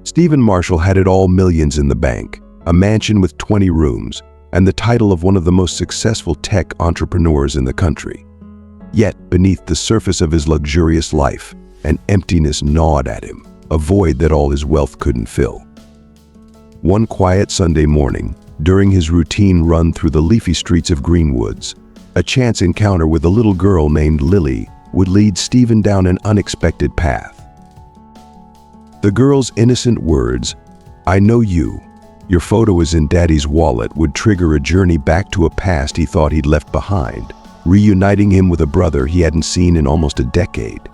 Stephen Marshall had it all: millions in the bank, a mansion with 20 rooms, and the title of one of the most successful tech entrepreneurs in the country. Yet, beneath the surface of his luxurious life, an emptiness gnawed at him, a void that all his wealth couldn't fill. One quiet Sunday morning, during his routine run through the leafy streets of Greenwoods, a chance encounter with a little girl named Lily would lead Stephen down an unexpected path. The girl's innocent words, "I know you, your photo is in Daddy's wallet," would trigger a journey back to a past he thought he'd left behind, reuniting him with a brother he hadn't seen in almost a decade.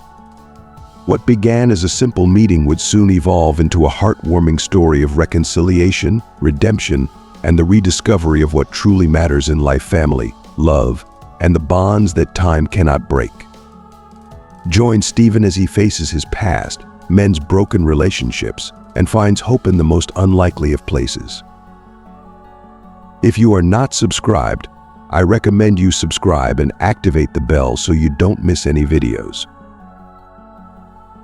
What began as a simple meeting would soon evolve into a heartwarming story of reconciliation, redemption, and the rediscovery of what truly matters in life: family, love, and the bonds that time cannot break. Join Stephen as he faces his past, mends broken relationships, and finds hope in the most unlikely of places. If you are not subscribed, I recommend you subscribe and activate the bell so you don't miss any videos.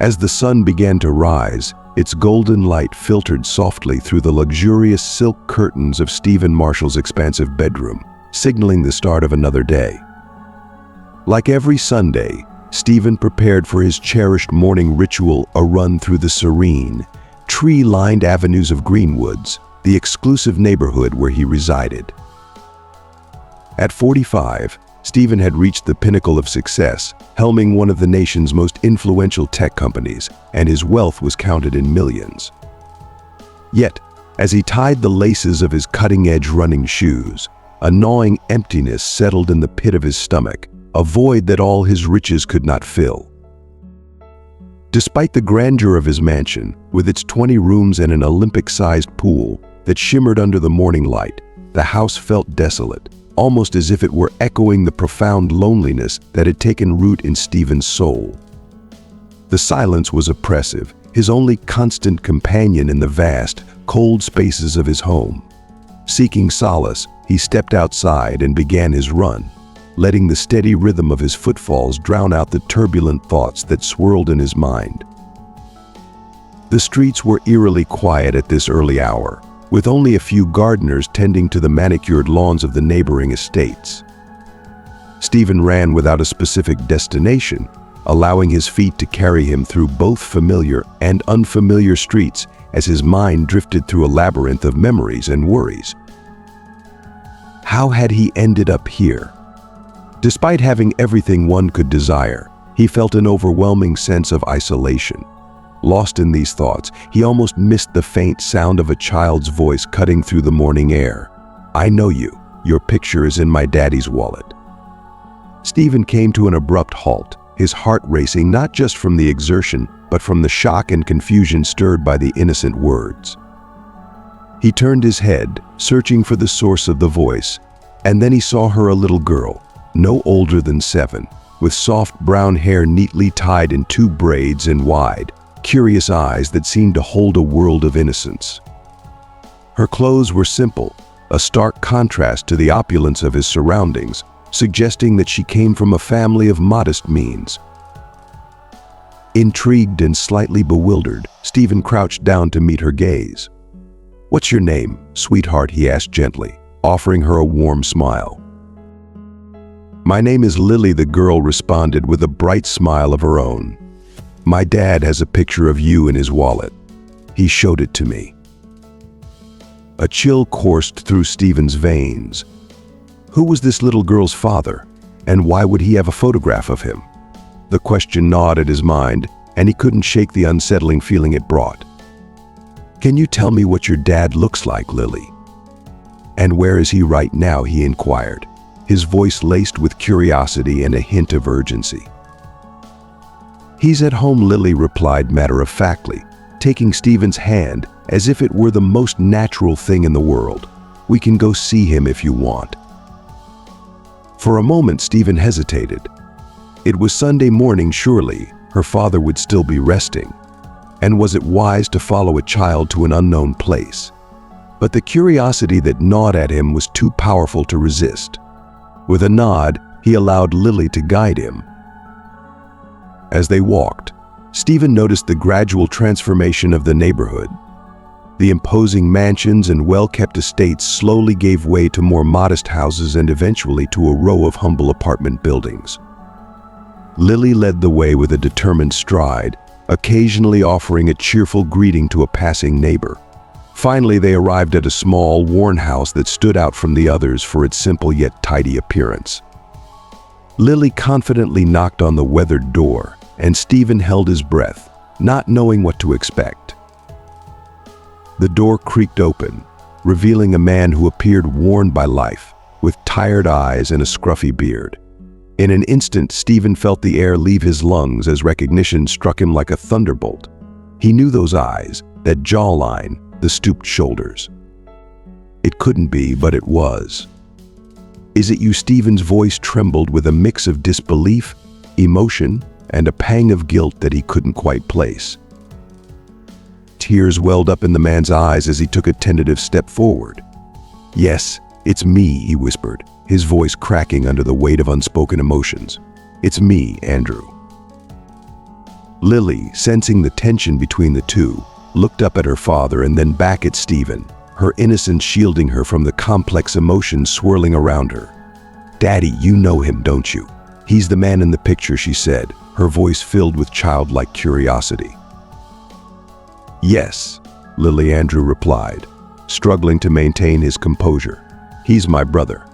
As the sun began to rise, its golden light filtered softly through the luxurious silk curtains of Stephen Marshall's expansive bedroom, signaling the start of another day. Like every Sunday, Stephen prepared for his cherished morning ritual: a run through the serene, tree-lined avenues of Greenwoods, the exclusive neighborhood where he resided. At 45, Stephen had reached the pinnacle of success, helming one of the nation's most influential tech companies, and his wealth was counted in millions. Yet, as he tied the laces of his cutting-edge running shoes, a gnawing emptiness settled in the pit of his stomach, a void that all his riches could not fill. Despite the grandeur of his mansion, with its 20 rooms and an Olympic-sized pool that shimmered under the morning light, the house felt desolate, almost as if it were echoing the profound loneliness that had taken root in Stephen's soul. The silence was oppressive, his only constant companion in the vast, cold spaces of his home. Seeking solace, he stepped outside and began his run, letting the steady rhythm of his footfalls drown out the turbulent thoughts that swirled in his mind. The streets were eerily quiet at this early hour, with only a few gardeners tending to the manicured lawns of the neighboring estates. Stephen ran without a specific destination, allowing his feet to carry him through both familiar and unfamiliar streets as his mind drifted through a labyrinth of memories and worries. How had he ended up here? Despite having everything one could desire, he felt an overwhelming sense of isolation. Lost in these thoughts, he almost missed the faint sound of a child's voice cutting through the morning air. "I know you. Your picture is in my daddy's wallet." Stephen came to an abrupt halt, his heart racing not just from the exertion, but from the shock and confusion stirred by the innocent words. He turned his head, searching for the source of the voice, and then he saw her, a little girl, no older than 7, with soft brown hair neatly tied in 2 braids and wide, curious eyes that seemed to hold a world of innocence. Her clothes were simple, a stark contrast to the opulence of his surroundings, suggesting that she came from a family of modest means. Intrigued and slightly bewildered, Stephen crouched down to meet her gaze. "What's your name, sweetheart?" he asked gently, offering her a warm smile. "My name is Lily," the girl responded with a bright smile of her own. "My dad has a picture of you in his wallet. He showed it to me." A chill coursed through Stephen's veins. Who was this little girl's father, and why would he have a photograph of him? The question gnawed at his mind, and he couldn't shake the unsettling feeling it brought. "Can you tell me what your dad looks like, Lily?" "And where is he right now?" he inquired, his voice laced with curiosity and a hint of urgency. "He's at home," Lily replied matter-of-factly, taking Stephen's hand as if it were the most natural thing in the world. "We can go see him if you want." For a moment, Stephen hesitated. It was Sunday morning, surely her father would still be resting. And was it wise to follow a child to an unknown place? But the curiosity that gnawed at him was too powerful to resist. With a nod, he allowed Lily to guide him. As they walked, Stephen noticed the gradual transformation of the neighborhood, The imposing mansions and well-kept estates slowly gave way to more modest houses and eventually to a row of humble apartment buildings. Lily led the way with a determined stride, occasionally offering a cheerful greeting to a passing neighbor. Finally, they arrived at a small, worn house that stood out from the others for its simple yet tidy appearance. Lily confidently knocked on the weathered door, and Stephen held his breath, not knowing what to expect. The door creaked open, revealing a man who appeared worn by life, with tired eyes and a scruffy beard. In an instant, Stephen felt the air leave his lungs as recognition struck him like a thunderbolt. He knew those eyes, that jawline, the stooped shoulders. It couldn't be, but it was. "Is it you?" Stephen's voice trembled with a mix of disbelief, emotion, and a pang of guilt that he couldn't quite place. Tears welled up in the man's eyes as he took a tentative step forward. "Yes, it's me," he whispered, his voice cracking under the weight of unspoken emotions. "It's me, Andrew." Lily, sensing the tension between the two, looked up at her father and then back at Stephen, her innocence shielding her from the complex emotions swirling around her. "Daddy, you know him, don't you? He's the man in the picture," she said, her voice filled with childlike curiosity. "Yes," Lily Andrew replied, struggling to maintain his composure. "He's my brother."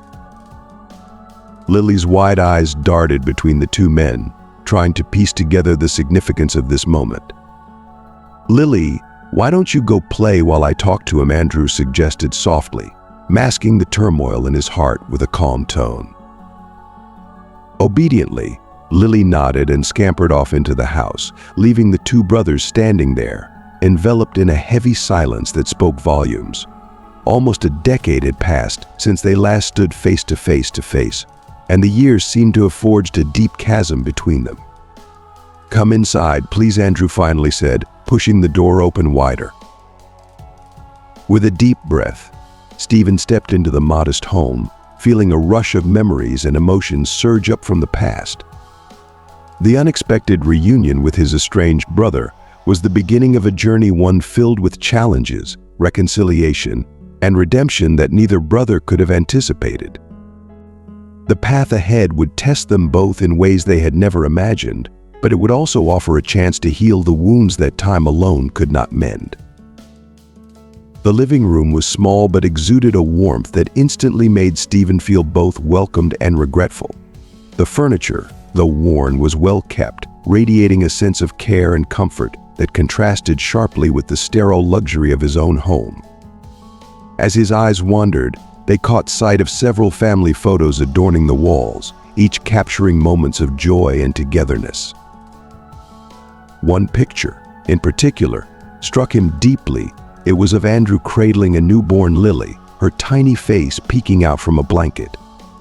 Lily's wide eyes darted between the two men, trying to piece together the significance of this moment. "Lily, why don't you go play while I talk to him?" Andrew suggested softly, masking the turmoil in his heart with a calm tone. Obediently, Lily nodded and scampered off into the house, leaving the two brothers standing there, enveloped in a heavy silence that spoke volumes. Almost a decade had passed since they last stood face to face, and the years seemed to have forged a deep chasm between them. "Come inside, please," Andrew finally said, pushing the door open wider. With a deep breath, Stephen stepped into the modest home, feeling a rush of memories and emotions surge up from the past. The unexpected reunion with his estranged brother was the beginning of a journey, one filled with challenges, reconciliation, and redemption that neither brother could have anticipated. The path ahead would test them both in ways they had never imagined, but it would also offer a chance to heal the wounds that time alone could not mend. The living room was small but exuded a warmth that instantly made Stephen feel both welcomed and regretful. The furniture, though worn, was well kept, radiating a sense of care and comfort that contrasted sharply with the sterile luxury of his own home. As his eyes wandered, they caught sight of several family photos adorning the walls, each capturing moments of joy and togetherness. One picture, in particular, struck him deeply. It was of Andrew cradling a newborn Lily, her tiny face peeking out from a blanket.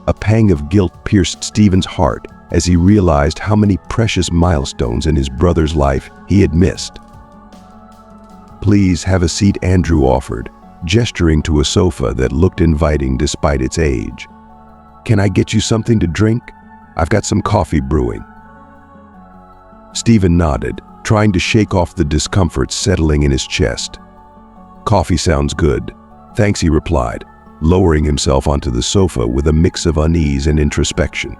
A pang of guilt pierced Stephen's heart as he realized how many precious milestones in his brother's life he had missed. "Please have a seat," Andrew offered, gesturing to a sofa that looked inviting despite its age. "Can I get you something to drink? I've got some coffee brewing." Stephen nodded, trying to shake off the discomfort settling in his chest. "Coffee sounds good. Thanks," he replied, lowering himself onto the sofa with a mix of unease and introspection.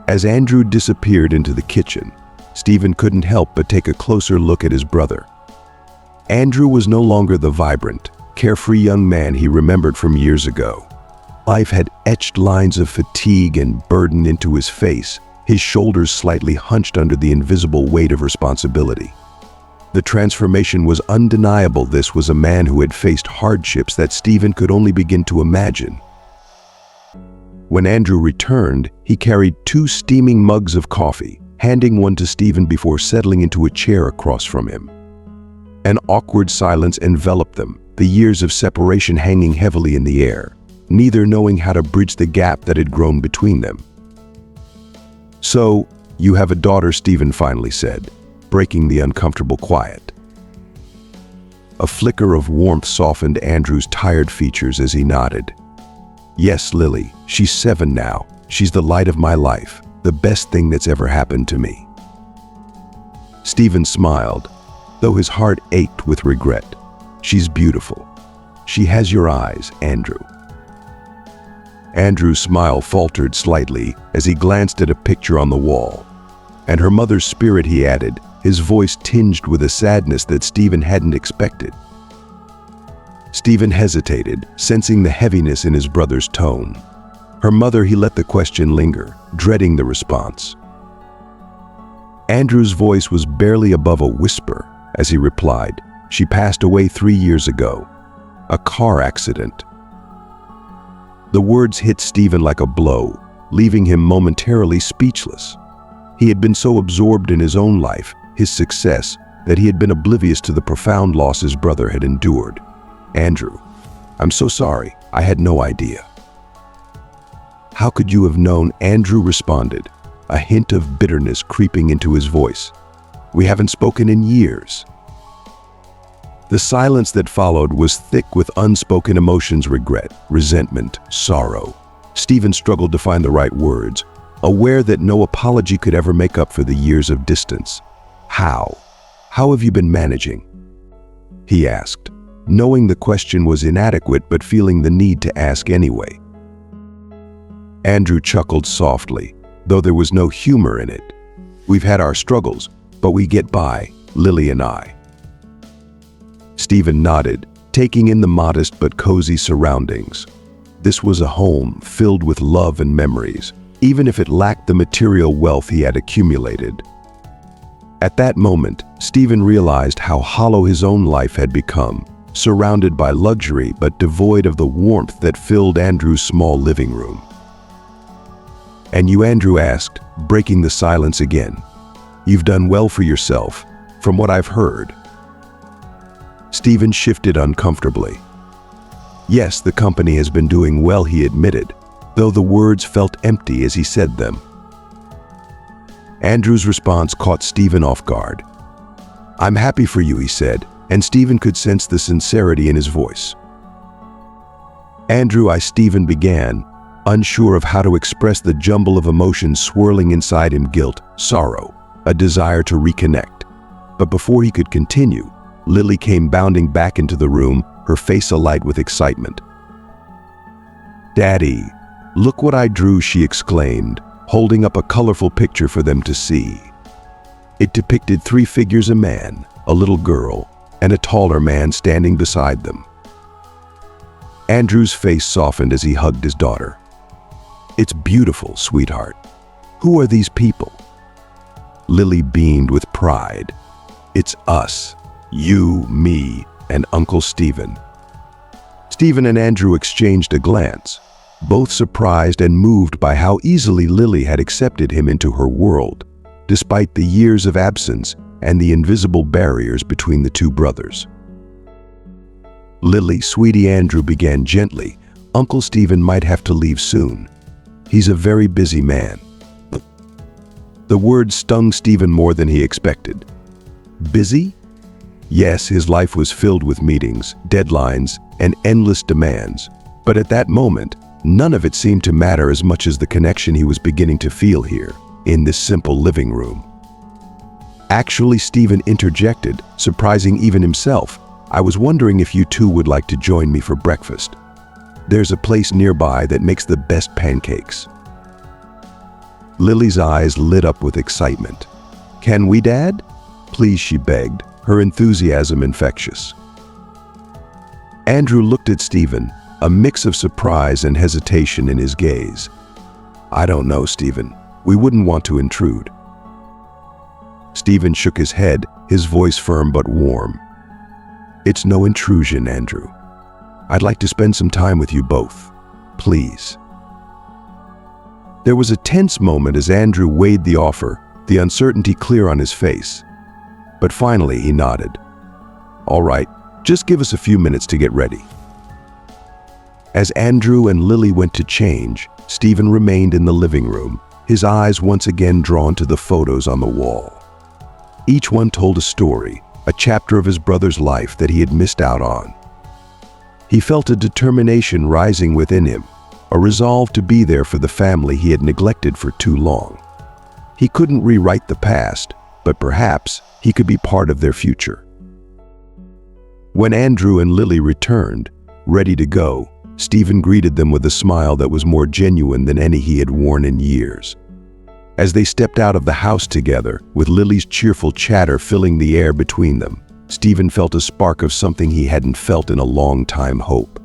As Andrew disappeared into the kitchen, Stephen couldn't help but take a closer look at his brother. Andrew was no longer the vibrant, carefree young man he remembered from years ago. Life had etched lines of fatigue and burden into his face, his shoulders slightly hunched under the invisible weight of responsibility. The transformation was undeniable. This was a man who had faced hardships that Stephen could only begin to imagine. When Andrew returned, he carried 2 steaming mugs of coffee, handing one to Stephen before settling into a chair across from him. An awkward silence enveloped them, the years of separation hanging heavily in the air, neither knowing how to bridge the gap that had grown between them. "So, you have a daughter," Stephen finally said, breaking the uncomfortable quiet. A flicker of warmth softened Andrew's tired features as he nodded. "Yes, Lily, she's 7 now. She's the light of my life, the best thing that's ever happened to me." Stephen smiled, though his heart ached with regret. She's beautiful. She has your eyes, Andrew. Andrew's smile faltered slightly as he glanced at a picture on the wall. And her mother's spirit, he added, his voice tinged with a sadness that Stephen hadn't expected. Stephen hesitated, sensing the heaviness in his brother's tone. Her mother, he let the question linger, dreading the response. Andrew's voice was barely above a whisper as he replied, "She passed away 3 years ago. A car accident." The words hit Stephen like a blow, leaving him momentarily speechless. He had been so absorbed in his own life, his success, that he had been oblivious to the profound loss his brother had endured. "Andrew, I'm so sorry. I had no idea." "How could you have known?" Andrew responded, a hint of bitterness creeping into his voice. "We haven't spoken in years." The silence that followed was thick with unspoken emotions: regret, resentment, sorrow. Stephen struggled to find the right words, aware that no apology could ever make up for the years of distance. How have you been managing?" he asked, knowing the question was inadequate but feeling the need to ask anyway. Andrew chuckled softly, though there was no humor in it. "We've had our struggles, but we get by, Lily and I." Stephen nodded, taking in the modest but cozy surroundings. This was a home filled with love and memories, even if it lacked the material wealth he had accumulated. At that moment, Stephen realized how hollow his own life had become, surrounded by luxury but devoid of the warmth that filled Andrew's small living room. "And you?" Andrew asked, breaking the silence again. "You've done well for yourself, from what I've heard." Stephen shifted uncomfortably. "Yes, the company has been doing well," he admitted, though the words felt empty as he said them. Andrew's response caught Stephen off guard. "I'm happy for you," he said, and Stephen could sense the sincerity in his voice. Stephen began, unsure of how to express the jumble of emotions swirling inside him: guilt, sorrow, a desire to reconnect. But before he could continue, Lily came bounding back into the room, her face alight with excitement. "Daddy, look what I drew," she exclaimed, holding up a colorful picture for them to see. It depicted 3 figures: a man, a little girl, and a taller man standing beside them. Andrew's face softened as he hugged his daughter. "It's beautiful, sweetheart. Who are these people?" Lily beamed with pride. "It's us. You, me, and Uncle Stephen." Stephen and Andrew exchanged a glance, both surprised and moved by how easily Lily had accepted him into her world, despite the years of absence and the invisible barriers between the two brothers. "Lily, sweetie," Andrew began gently, "Uncle Stephen might have to leave soon. He's a very busy man." The words stung Stephen more than he expected. Busy? Yes, his life was filled with meetings, deadlines, and endless demands. But at that moment, none of it seemed to matter as much as the connection he was beginning to feel here, in this simple living room. "Actually," Stephen interjected, surprising even himself, "I was wondering if you two would like to join me for breakfast. There's a place nearby that makes the best pancakes." Lily's eyes lit up with excitement. "Can we, Dad?" "Please," she begged, her enthusiasm infectious. Andrew looked at Stephen, a mix of surprise and hesitation in his gaze. "I don't know, Stephen. We wouldn't want to intrude." Stephen shook his head, his voice firm but warm. "It's no intrusion, Andrew. I'd like to spend some time with you both. Please." There was a tense moment as Andrew weighed the offer, the uncertainty clear on his face. But finally he nodded. "All right, just give us a few minutes to get ready." As Andrew and Lily went to change, Stephen remained in the living room, his eyes once again drawn to the photos on the wall. Each one told a story, a chapter of his brother's life that he had missed out on. He felt a determination rising within him, a resolve to be there for the family he had neglected for too long. He couldn't rewrite the past, but perhaps he could be part of their future. When Andrew and Lily returned, ready to go, Stephen greeted them with a smile that was more genuine than any he had worn in years. As they stepped out of the house together, with Lily's cheerful chatter filling the air between them, Stephen felt a spark of something he hadn't felt in a long time: hope.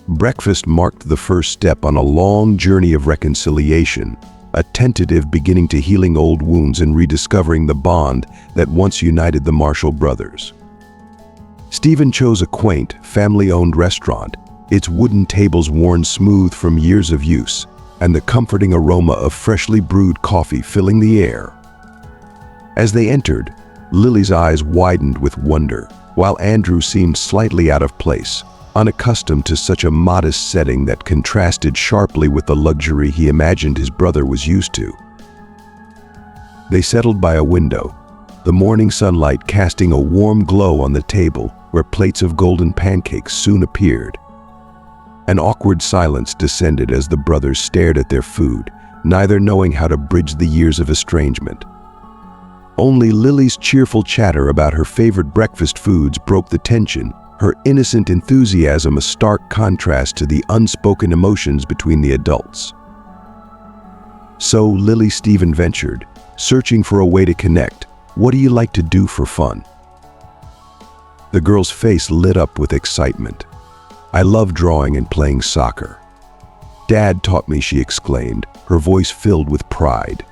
Breakfast marked the first step on a long journey of reconciliation, a tentative beginning to healing old wounds and rediscovering the bond that once united the Marshall brothers. Stephen chose a quaint, family-owned restaurant, its wooden tables worn smooth from years of use, and the comforting aroma of freshly brewed coffee filling the air. As they entered, Lily's eyes widened with wonder, while Andrew seemed slightly out of place, unaccustomed to such a modest setting that contrasted sharply with the luxury he imagined his brother was used to. They settled by a window, the morning sunlight casting a warm glow on the table where plates of golden pancakes soon appeared. An awkward silence descended as the brothers stared at their food, neither knowing how to bridge the years of estrangement. Only Lily's cheerful chatter about her favorite breakfast foods broke the tension, her innocent enthusiasm a stark contrast to the unspoken emotions between the adults. So Lily, Stephen ventured, searching for a way to connect. "What do you like to do for fun?" The girl's face lit up with excitement. "I love drawing and playing soccer. Dad taught me," she exclaimed, her voice filled with pride.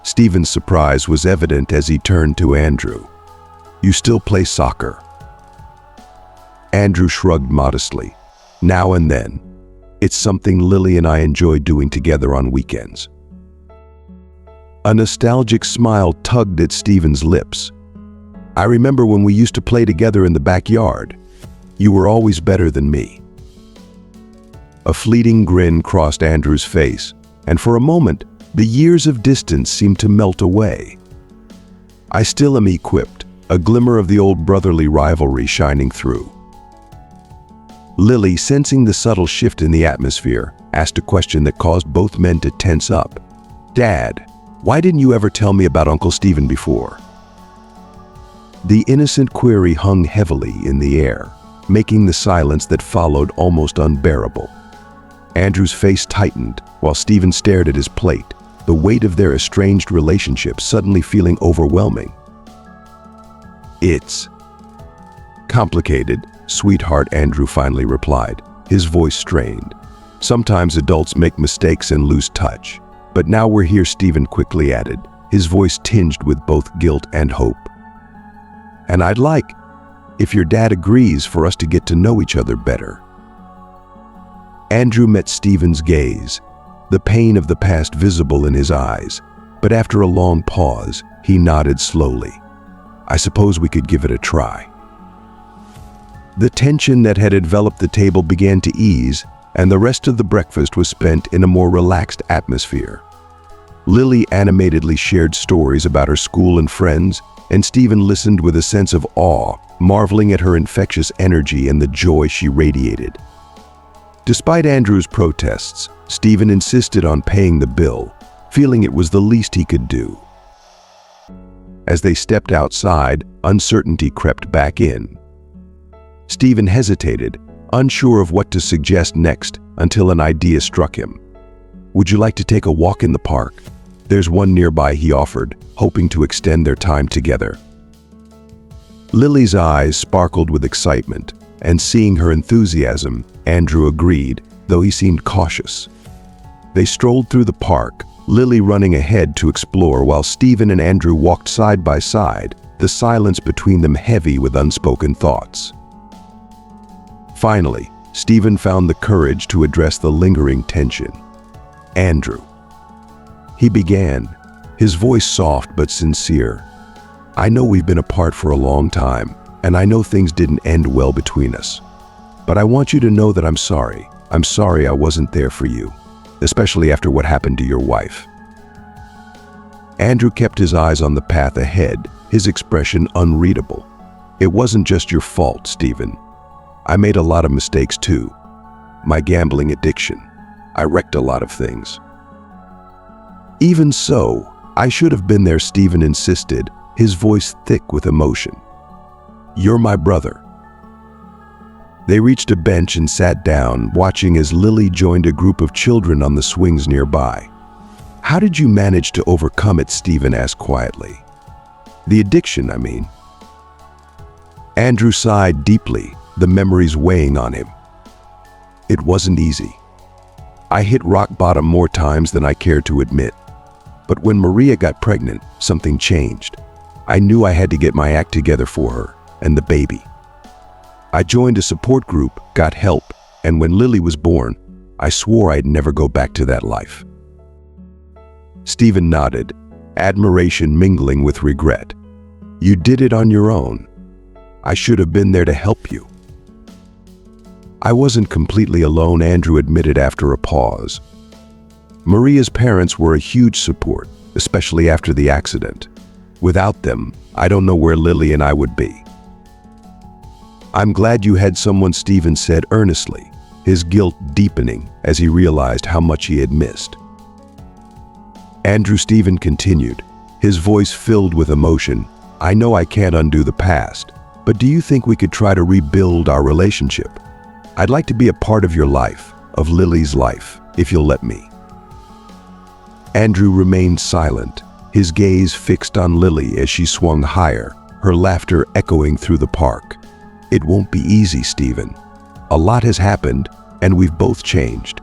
Stephen's surprise was evident as he turned to Andrew. "You still play soccer?" Andrew shrugged modestly. "Now and then. It's something Lily and I enjoy doing together on weekends." A nostalgic smile tugged at Stephen's lips. "I remember when we used to play together in the backyard. You were always better than me." A fleeting grin crossed Andrew's face, and for a moment, the years of distance seemed to melt away. "I still am," he quipped, a glimmer of the old brotherly rivalry shining through. Lily, sensing the subtle shift in the atmosphere, asked a question that caused both men to tense up. "Dad, why didn't you ever tell me about Uncle Stephen before?" The innocent query hung heavily in the air, making the silence that followed almost unbearable. Andrew's face tightened while Stephen stared at his plate, the weight of their estranged relationship suddenly feeling overwhelming. "It's complicated, sweetheart," Andrew finally replied, his voice strained. "Sometimes adults make mistakes and lose touch. But now we're here," Stephen quickly added, his voice tinged with both guilt and hope. "And I'd like, if your dad agrees, for us to get to know each other better." Andrew met Stephen's gaze, the pain of the past visible in his eyes, but after a long pause, he nodded slowly. "I suppose we could give it a try." The tension that had enveloped the table began to ease, and the rest of the breakfast was spent in a more relaxed atmosphere. Lily animatedly shared stories about her school and friends, and Stephen listened with a sense of awe, marveling at her infectious energy and the joy she radiated. Despite Andrew's protests, Stephen insisted on paying the bill, feeling it was the least he could do. As they stepped outside, uncertainty crept back in. Stephen hesitated, unsure of what to suggest next, until an idea struck him. "Would you like to take a walk in the park? There's one nearby," he offered, hoping to extend their time together. Lily's eyes sparkled with excitement, and seeing her enthusiasm, Andrew agreed, though he seemed cautious. They strolled through the park, Lily running ahead to explore while Stephen and Andrew walked side by side, the silence between them heavy with unspoken thoughts. Finally, Stephen found the courage to address the lingering tension. "Andrew," he began, his voice soft but sincere. "I know we've been apart for a long time, and I know things didn't end well between us. But I want you to know that I'm sorry. I'm sorry I wasn't there for you, especially after what happened to your wife." Andrew kept his eyes on the path ahead, his expression unreadable. "It wasn't just your fault, Stephen. I made a lot of mistakes too. My gambling addiction. I wrecked a lot of things." "Even so, I should have been there," Stephen insisted, his voice thick with emotion. "You're my brother." They reached a bench and sat down, watching as Lily joined a group of children on the swings nearby. "How did you manage to overcome it?" Stephen asked quietly. "The addiction, I mean." Andrew sighed deeply, the memories weighing on him. "It wasn't easy. I hit rock bottom more times than I care to admit. But when Maria got pregnant, something changed. I knew I had to get my act together for her and the baby. I joined a support group, got help, and when Lily was born, I swore I'd never go back to that life." Stephen nodded, admiration mingling with regret. "You did it on your own. I should have been there to help you." "I wasn't completely alone," Andrew admitted after a pause. "Maria's parents were a huge support, especially after the accident. Without them, I don't know where Lily and I would be." "I'm glad you had someone," Stephen said earnestly, his guilt deepening as he realized how much he had missed. Stephen continued, his voice filled with emotion. "I know I can't undo the past, but do you think we could try to rebuild our relationship? I'd like to be a part of your life, of Lily's life, if you'll let me." Andrew remained silent, his gaze fixed on Lily as she swung higher, her laughter echoing through the park. "It won't be easy, Stephen. A lot has happened, and we've both changed."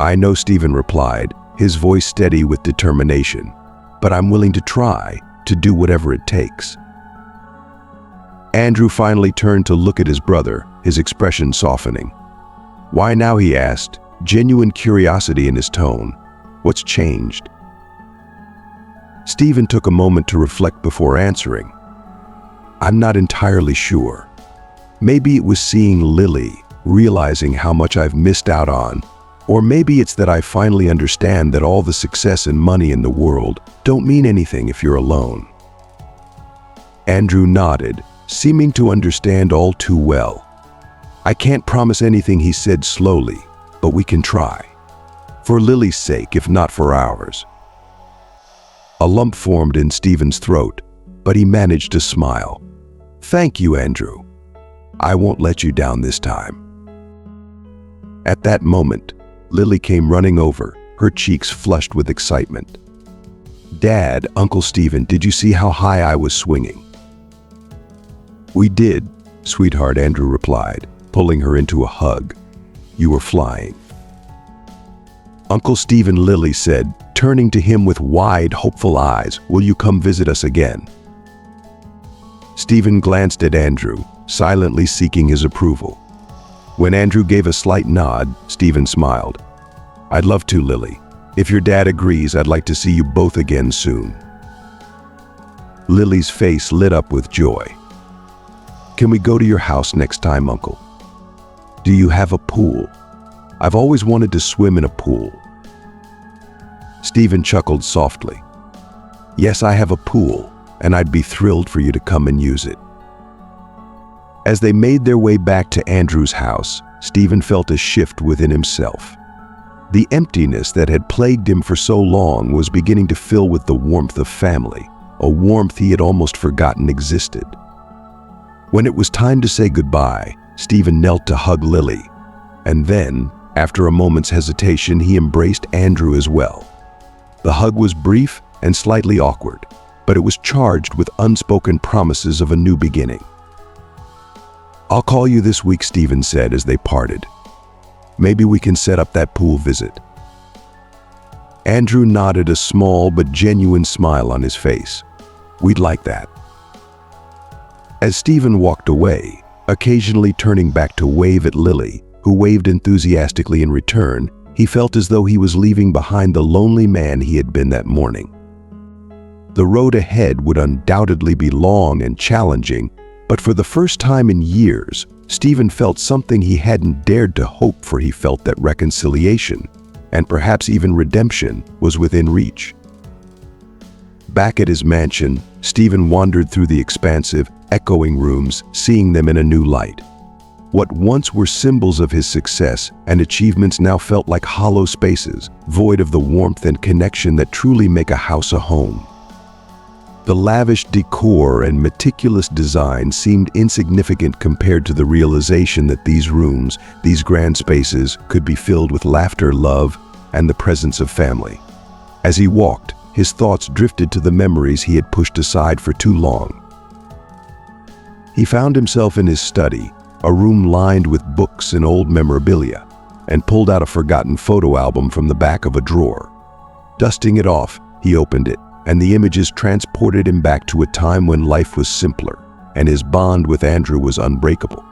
"I know," Stephen replied, his voice steady with determination, "but I'm willing to try, to do whatever it takes." Andrew finally turned to look at his brother, his expression softening. "Why now?" he asked, genuine curiosity in his tone. "What's changed?" Stephen took a moment to reflect before answering. "I'm not entirely sure. Maybe it was seeing Lily, realizing how much I've missed out on, or maybe it's that I finally understand that all the success and money in the world don't mean anything if you're alone." Andrew nodded, seeming to understand all too well. "I can't promise anything," he said slowly, "but we can try. For Lily's sake, if not for ours." A lump formed in Stephen's throat, but he managed to smile. "Thank you, Andrew. I won't let you down this time." At that moment, Lily came running over, her cheeks flushed with excitement. "Dad, Uncle Stephen, did you see how high I was swinging?" "We did, sweetheart," Andrew replied, pulling her into a hug. "You were flying." "Uncle Stephen," Lily said, turning to him with wide, hopeful eyes, "will you come visit us again?" Stephen glanced at Andrew, silently seeking his approval. When Andrew gave a slight nod, Stephen smiled. "I'd love to, Lily. If your dad agrees, I'd like to see you both again soon." Lily's face lit up with joy. "Can we go to your house next time, Uncle? Do you have a pool? I've always wanted to swim in a pool." Stephen chuckled softly. "Yes, I have a pool, and I'd be thrilled for you to come and use it." As they made their way back to Andrew's house, Stephen felt a shift within himself. The emptiness that had plagued him for so long was beginning to fill with the warmth of family, a warmth he had almost forgotten existed. When it was time to say goodbye, Stephen knelt to hug Lily, and then, after a moment's hesitation, he embraced Andrew as well. The hug was brief and slightly awkward, but it was charged with unspoken promises of a new beginning. "I'll call you this week," Stephen said as they parted. "Maybe we can set up that pool visit." Andrew nodded, a small but genuine smile on his face. "We'd like that." As Stephen walked away, occasionally turning back to wave at Lily, who waved enthusiastically in return, he felt as though he was leaving behind the lonely man he had been that morning. The road ahead would undoubtedly be long and challenging, but for the first time in years, Stephen felt something he hadn't dared to hope for. He felt that reconciliation, and perhaps even redemption, was within reach. Back at his mansion, Stephen wandered through the expansive, echoing rooms, seeing them in a new light. What once were symbols of his success and achievements now felt like hollow spaces, void of the warmth and connection that truly make a house a home. The lavish decor and meticulous design seemed insignificant compared to the realization that these rooms, these grand spaces, could be filled with laughter, love, and the presence of family. As he walked, his thoughts drifted to the memories he had pushed aside for too long. He found himself in his study, a room lined with books and old memorabilia, and pulled out a forgotten photo album from the back of a drawer. Dusting it off, he opened it, and the images transported him back to a time when life was simpler, and his bond with Andrew was unbreakable.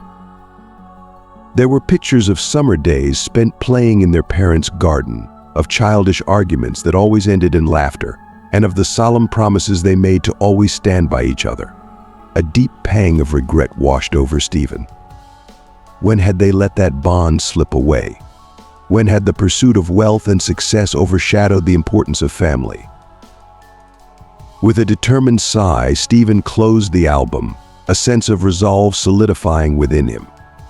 There were pictures of summer days spent playing in their parents' garden, of childish arguments that always ended in laughter, and of the solemn promises they made to always stand by each other. A deep pang of regret washed over Stephen. When had they let that bond slip away? When had the pursuit of wealth and success overshadowed the importance of family? With a determined sigh, Stephen closed the album, a sense of resolve solidifying within him.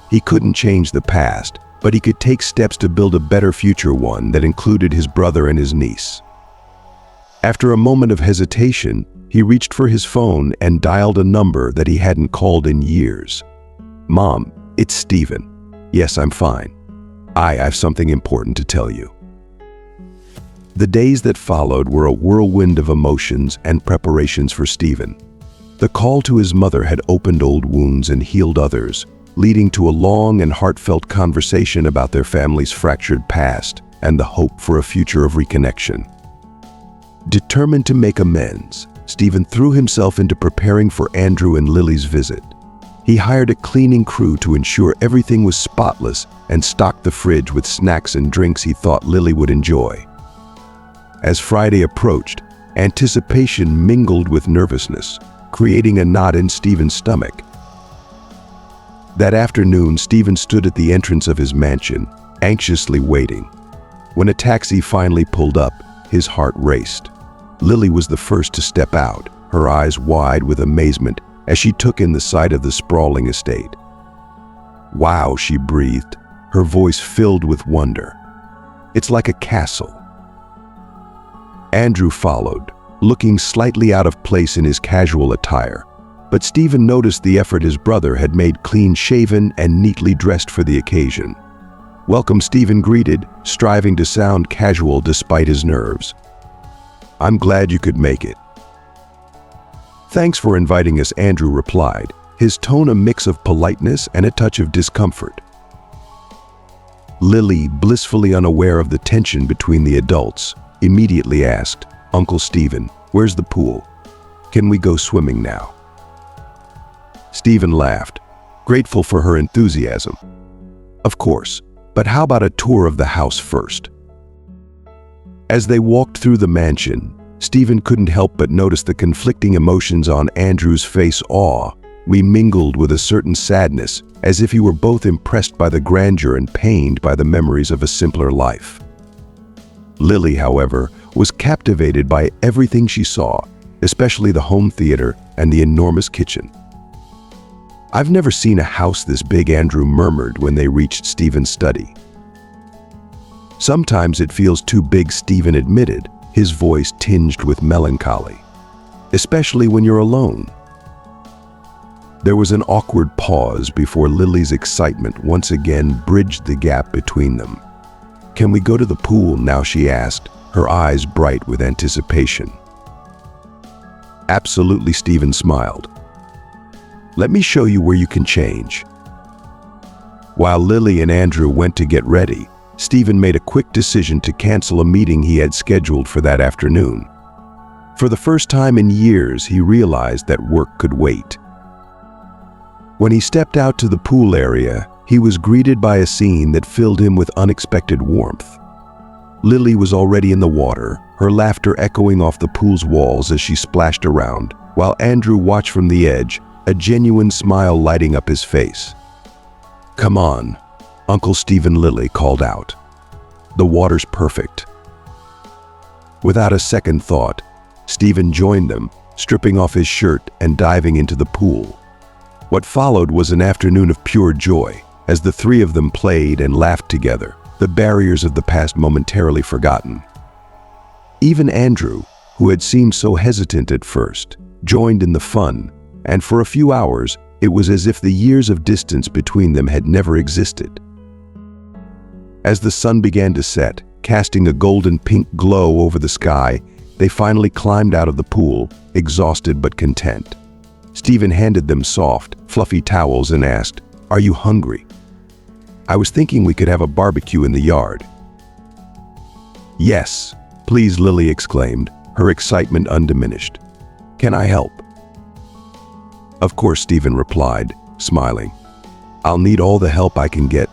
He couldn't change the past, but he could take steps to build a better future, one that included his brother and his niece. After a moment of hesitation, he reached for his phone and dialed a number that he hadn't called in years. "Mom, it's Stephen. Yes, I'm fine. I have something important to tell you." The days that followed were a whirlwind of emotions and preparations for Stephen. The call to his mother had opened old wounds and healed others, leading to a long and heartfelt conversation about their family's fractured past and the hope for a future of reconnection. Determined to make amends, Stephen threw himself into preparing for Andrew and Lily's visit. He hired a cleaning crew to ensure everything was spotless and stocked the fridge with snacks and drinks he thought Lily would enjoy. As Friday approached, anticipation mingled with nervousness, creating a knot in Stephen's stomach. That afternoon, Stephen stood at the entrance of his mansion, anxiously waiting. When a taxi finally pulled up, his heart raced. Lily was the first to step out, her eyes wide with amazement as she took in the sight of the sprawling estate. "Wow," she breathed, her voice filled with wonder. "It's like a castle." Andrew followed, looking slightly out of place in his casual attire, but Stephen noticed the effort his brother had made, clean-shaven and neatly dressed for the occasion. "Welcome," Stephen greeted, striving to sound casual despite his nerves. "I'm glad you could make it." "Thanks for inviting us," Andrew replied, his tone a mix of politeness and a touch of discomfort. Lily, blissfully unaware of the tension between the adults, immediately asked, "Uncle Stephen, where's the pool? Can we go swimming now?" Stephen laughed, grateful for her enthusiasm. "Of course, but how about a tour of the house first?" As they walked through the mansion, Stephen couldn't help but notice the conflicting emotions on Andrew's face. Awe mingled with a certain sadness, as if he were both impressed by the grandeur and pained by the memories of a simpler life. Lily, however, was captivated by everything she saw, especially the home theater and the enormous kitchen. "I've never seen a house this big," Andrew murmured when they reached Stephen's study. "Sometimes it feels too big," Stephen admitted, his voice tinged with melancholy. "Especially when you're alone." There was an awkward pause before Lily's excitement once again bridged the gap between them. "Can we go to the pool now?" she asked, her eyes bright with anticipation. "Absolutely," Stephen smiled. "Let me show you where you can change." While Lily and Andrew went to get ready, Stephen made a quick decision to cancel a meeting he had scheduled for that afternoon. For the first time in years, he realized that work could wait. When he stepped out to the pool area, he was greeted by a scene that filled him with unexpected warmth. Lily was already in the water, her laughter echoing off the pool's walls as she splashed around, while Andrew watched from the edge, a genuine smile lighting up his face. "Come on," Uncle Stephen, Lily called out. "The water's perfect." Without a second thought, Stephen joined them, stripping off his shirt and diving into the pool. What followed was an afternoon of pure joy, as the three of them played and laughed together, the barriers of the past momentarily forgotten. Even Andrew, who had seemed so hesitant at first, joined in the fun, and for a few hours, it was as if the years of distance between them had never existed. As the sun began to set, casting a golden-pink glow over the sky, they finally climbed out of the pool, exhausted but content. Stephen handed them soft, fluffy towels and asked, "Are you hungry? I was thinking we could have a barbecue in the yard." "Yes, please," Lily exclaimed, her excitement undiminished. "Can I help?" "Of course," Stephen replied, smiling. "I'll need all the help I can get.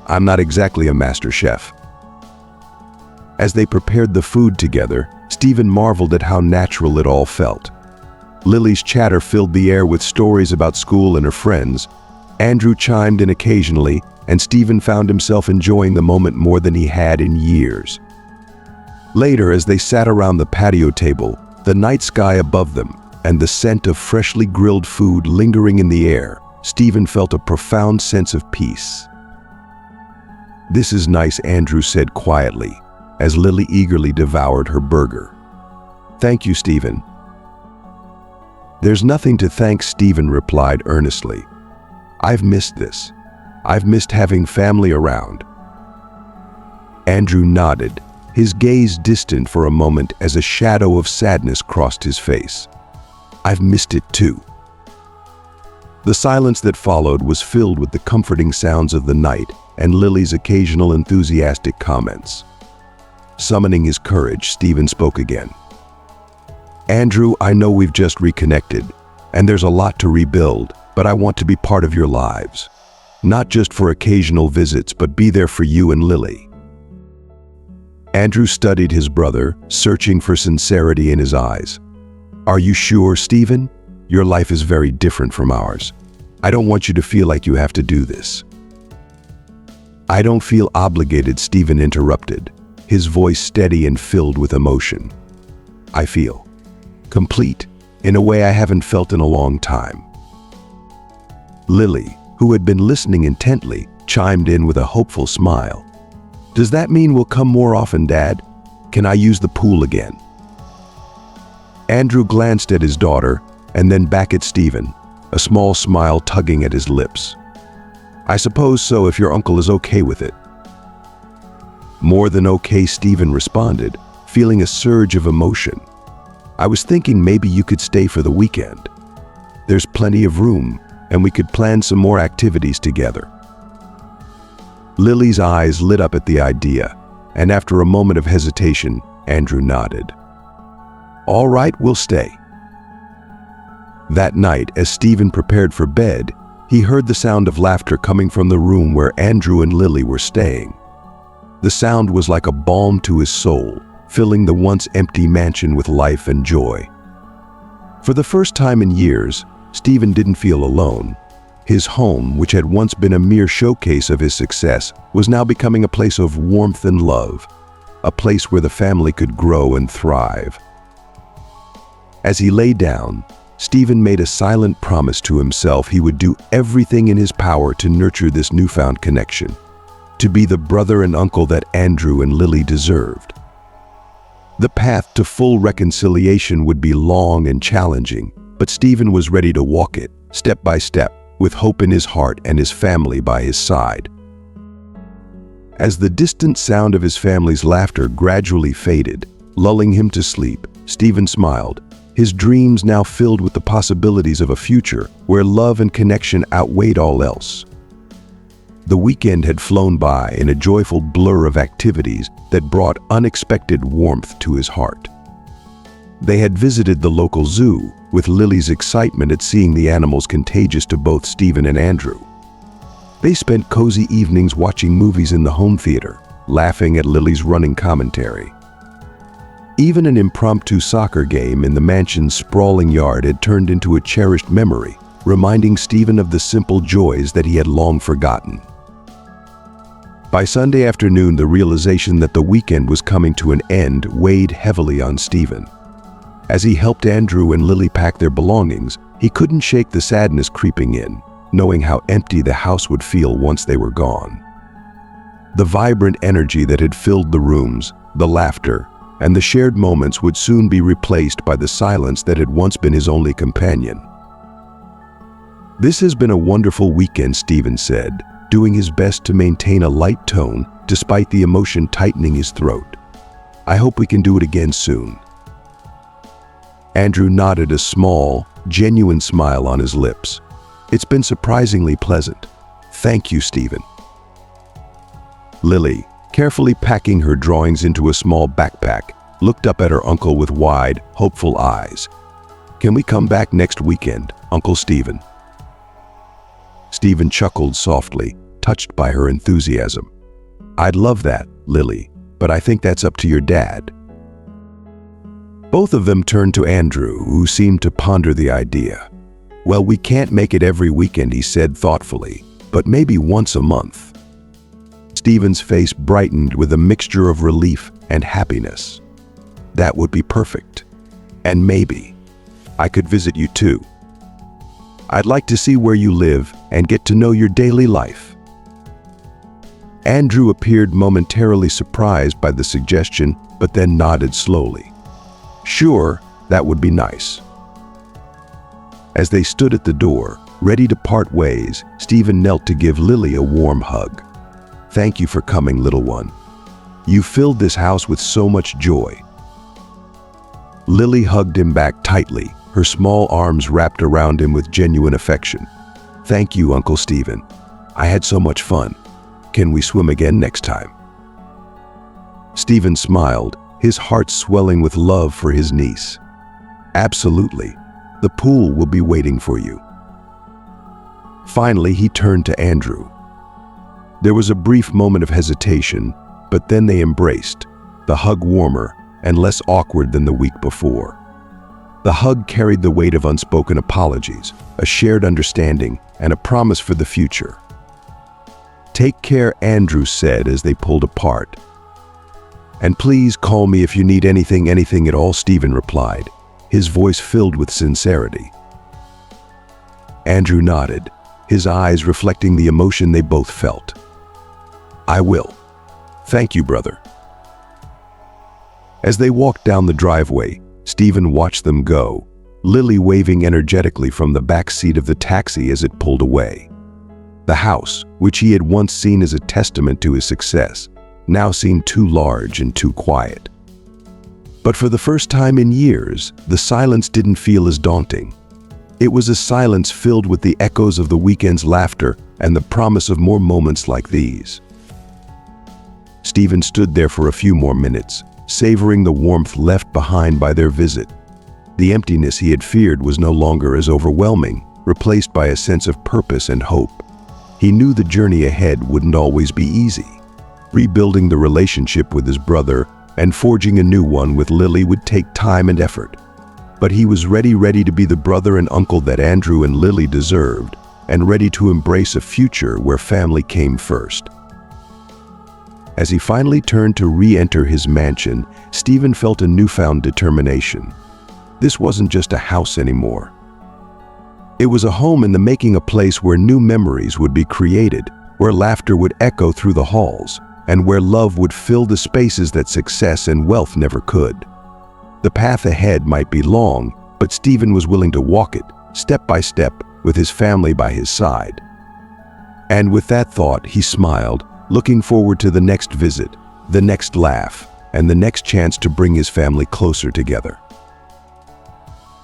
I'm not exactly a master chef." As they prepared the food together, Stephen marveled at how natural it all felt. Lily's chatter filled the air with stories about school and her friends. Andrew chimed in occasionally, and Stephen found himself enjoying the moment more than he had in years. Later, as they sat around the patio table, the night sky above them, and the scent of freshly grilled food lingering in the air, Stephen felt a profound sense of peace. "This is nice," Andrew said quietly, as Lily eagerly devoured her burger. "Thank you, Stephen." "There's nothing to thank," Stephen replied earnestly. "I've missed this. I've missed having family around." Andrew nodded, his gaze distant for a moment as a shadow of sadness crossed his face. "I've missed it too." The silence that followed was filled with the comforting sounds of the night and Lily's occasional enthusiastic comments. Summoning his courage, Stephen spoke again. "Andrew, I know we've just reconnected, and there's a lot to rebuild, but I want to be part of your lives. Not just for occasional visits, but be there for you and Lily." Andrew studied his brother, searching for sincerity in his eyes. "Are you sure, Stephen? Your life is very different from ours. I don't want you to feel like you have to do this." "I don't feel obligated," Stephen interrupted, his voice steady and filled with emotion. "I feel complete in a way I haven't felt in a long time." Lily, who had been listening intently, chimed in with a hopeful smile. "Does that mean we'll come more often, Dad? Can I use the pool again?" Andrew glanced at his daughter and then back at Stephen, a small smile tugging at his lips. "I suppose so, if your uncle is okay with it." "More than okay," Stephen responded, feeling a surge of emotion. "I was thinking maybe you could stay for the weekend. There's plenty of room, and we could plan some more activities together." Lily's eyes lit up at the idea, and after a moment of hesitation, Andrew nodded. "All right, we'll stay." That night, as Stephen prepared for bed, he heard the sound of laughter coming from the room where Andrew and Lily were staying. The sound was like a balm to his soul, filling the once empty mansion with life and joy. For the first time in years, Stephen didn't feel alone. His home, which had once been a mere showcase of his success, was now becoming a place of warmth and love, a place where the family could grow and thrive. As he lay down, Stephen made a silent promise to himself he would do everything in his power to nurture this newfound connection, to be the brother and uncle that Andrew and Lily deserved. The path to full reconciliation would be long and challenging, but Stephen was ready to walk it, step by step, with hope in his heart and his family by his side. As the distant sound of his family's laughter gradually faded, lulling him to sleep, Stephen smiled, his dreams now filled with the possibilities of a future where love and connection outweighed all else. The weekend had flown by in a joyful blur of activities that brought unexpected warmth to his heart. They had visited the local zoo, with Lily's excitement at seeing the animals contagious to both Stephen and Andrew. They spent cozy evenings watching movies in the home theater, laughing at Lily's running commentary. Even an impromptu soccer game in the mansion's sprawling yard had turned into a cherished memory, reminding Stephen of the simple joys that he had long forgotten. By Sunday afternoon, the realization that the weekend was coming to an end weighed heavily on Stephen. As he helped Andrew and Lily pack their belongings, he couldn't shake the sadness creeping in, knowing how empty the house would feel once they were gone. The vibrant energy that had filled the rooms, the laughter, and the shared moments would soon be replaced by the silence that had once been his only companion. "This has been a wonderful weekend," Stephen said, doing his best to maintain a light tone despite the emotion tightening his throat. "I hope we can do it again soon." Andrew nodded, a small, genuine smile on his lips. "It's been surprisingly pleasant. Thank you, Stephen." Lily, carefully packing her drawings into a small backpack, looked up at her uncle with wide, hopeful eyes. "Can we come back next weekend, Uncle Stephen?" Stephen chuckled softly, touched by her enthusiasm. "I'd love that, Lily, but I think that's up to your dad." Both of them turned to Andrew, who seemed to ponder the idea. "Well, we can't make it every weekend," he said thoughtfully, "but maybe once a month." Stephen's face brightened with a mixture of relief and happiness. "That would be perfect. And maybe I could visit you too. I'd like to see where you live and get to know your daily life." Andrew appeared momentarily surprised by the suggestion, but then nodded slowly. "Sure, that would be nice." As they stood at the door, ready to part ways, Stephen knelt to give Lily a warm hug. "Thank you for coming, little one. You filled this house with so much joy." Lily hugged him back tightly, her small arms wrapped around him with genuine affection. "Thank you, Uncle Stephen. I had so much fun. Can we swim again next time?" Stephen smiled, his heart swelling with love for his niece. "Absolutely. The pool will be waiting for you." Finally, he turned to Andrew. There was a brief moment of hesitation, but then they embraced, the hug warmer and less awkward than the week before. The hug carried the weight of unspoken apologies, a shared understanding, and a promise for the future. "Take care," Andrew said as they pulled apart. "And please call me if you need anything at all," Stephen replied, his voice filled with sincerity. Andrew nodded, his eyes reflecting the emotion they both felt. "I will. Thank you, brother." As they walked down the driveway, Stephen watched them go, Lily waving energetically from the back seat of the taxi as it pulled away. The house, which he had once seen as a testament to his success, now seemed too large and too quiet. But for the first time in years, the silence didn't feel as daunting. It was a silence filled with the echoes of the weekend's laughter and the promise of more moments like these. Stephen stood there for a few more minutes, savoring the warmth left behind by their visit. The emptiness he had feared was no longer as overwhelming, replaced by a sense of purpose and hope. He knew the journey ahead wouldn't always be easy. Rebuilding the relationship with his brother and forging a new one with Lily would take time and effort. But he was ready to be the brother and uncle that Andrew and Lily deserved, and ready to embrace a future where family came first. As he finally turned to re-enter his mansion, Stephen felt a newfound determination. This wasn't just a house anymore. It was a home in the making, a place where new memories would be created, where laughter would echo through the halls, and where love would fill the spaces that success and wealth never could. The path ahead might be long, but Stephen was willing to walk it, step by step, with his family by his side. And with that thought, he smiled, looking forward to the next visit, the next laugh, and the next chance to bring his family closer together.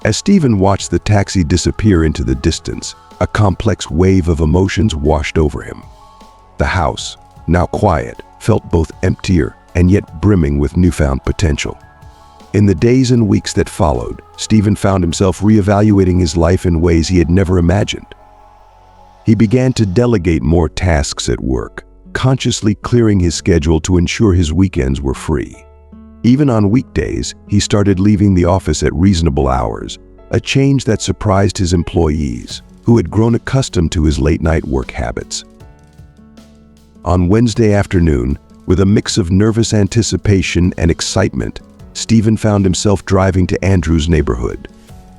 As Stephen watched the taxi disappear into the distance, a complex wave of emotions washed over him. The house, now quiet, felt both emptier and yet brimming with newfound potential. In the days and weeks that followed, Stephen found himself reevaluating his life in ways he had never imagined. He began to delegate more tasks at work, consciously clearing his schedule to ensure his weekends were free. Even on weekdays, he started leaving the office at reasonable hours, a change that surprised his employees, who had grown accustomed to his late-night work habits. On Wednesday afternoon, with a mix of nervous anticipation and excitement, Stephen found himself driving to Andrew's neighborhood.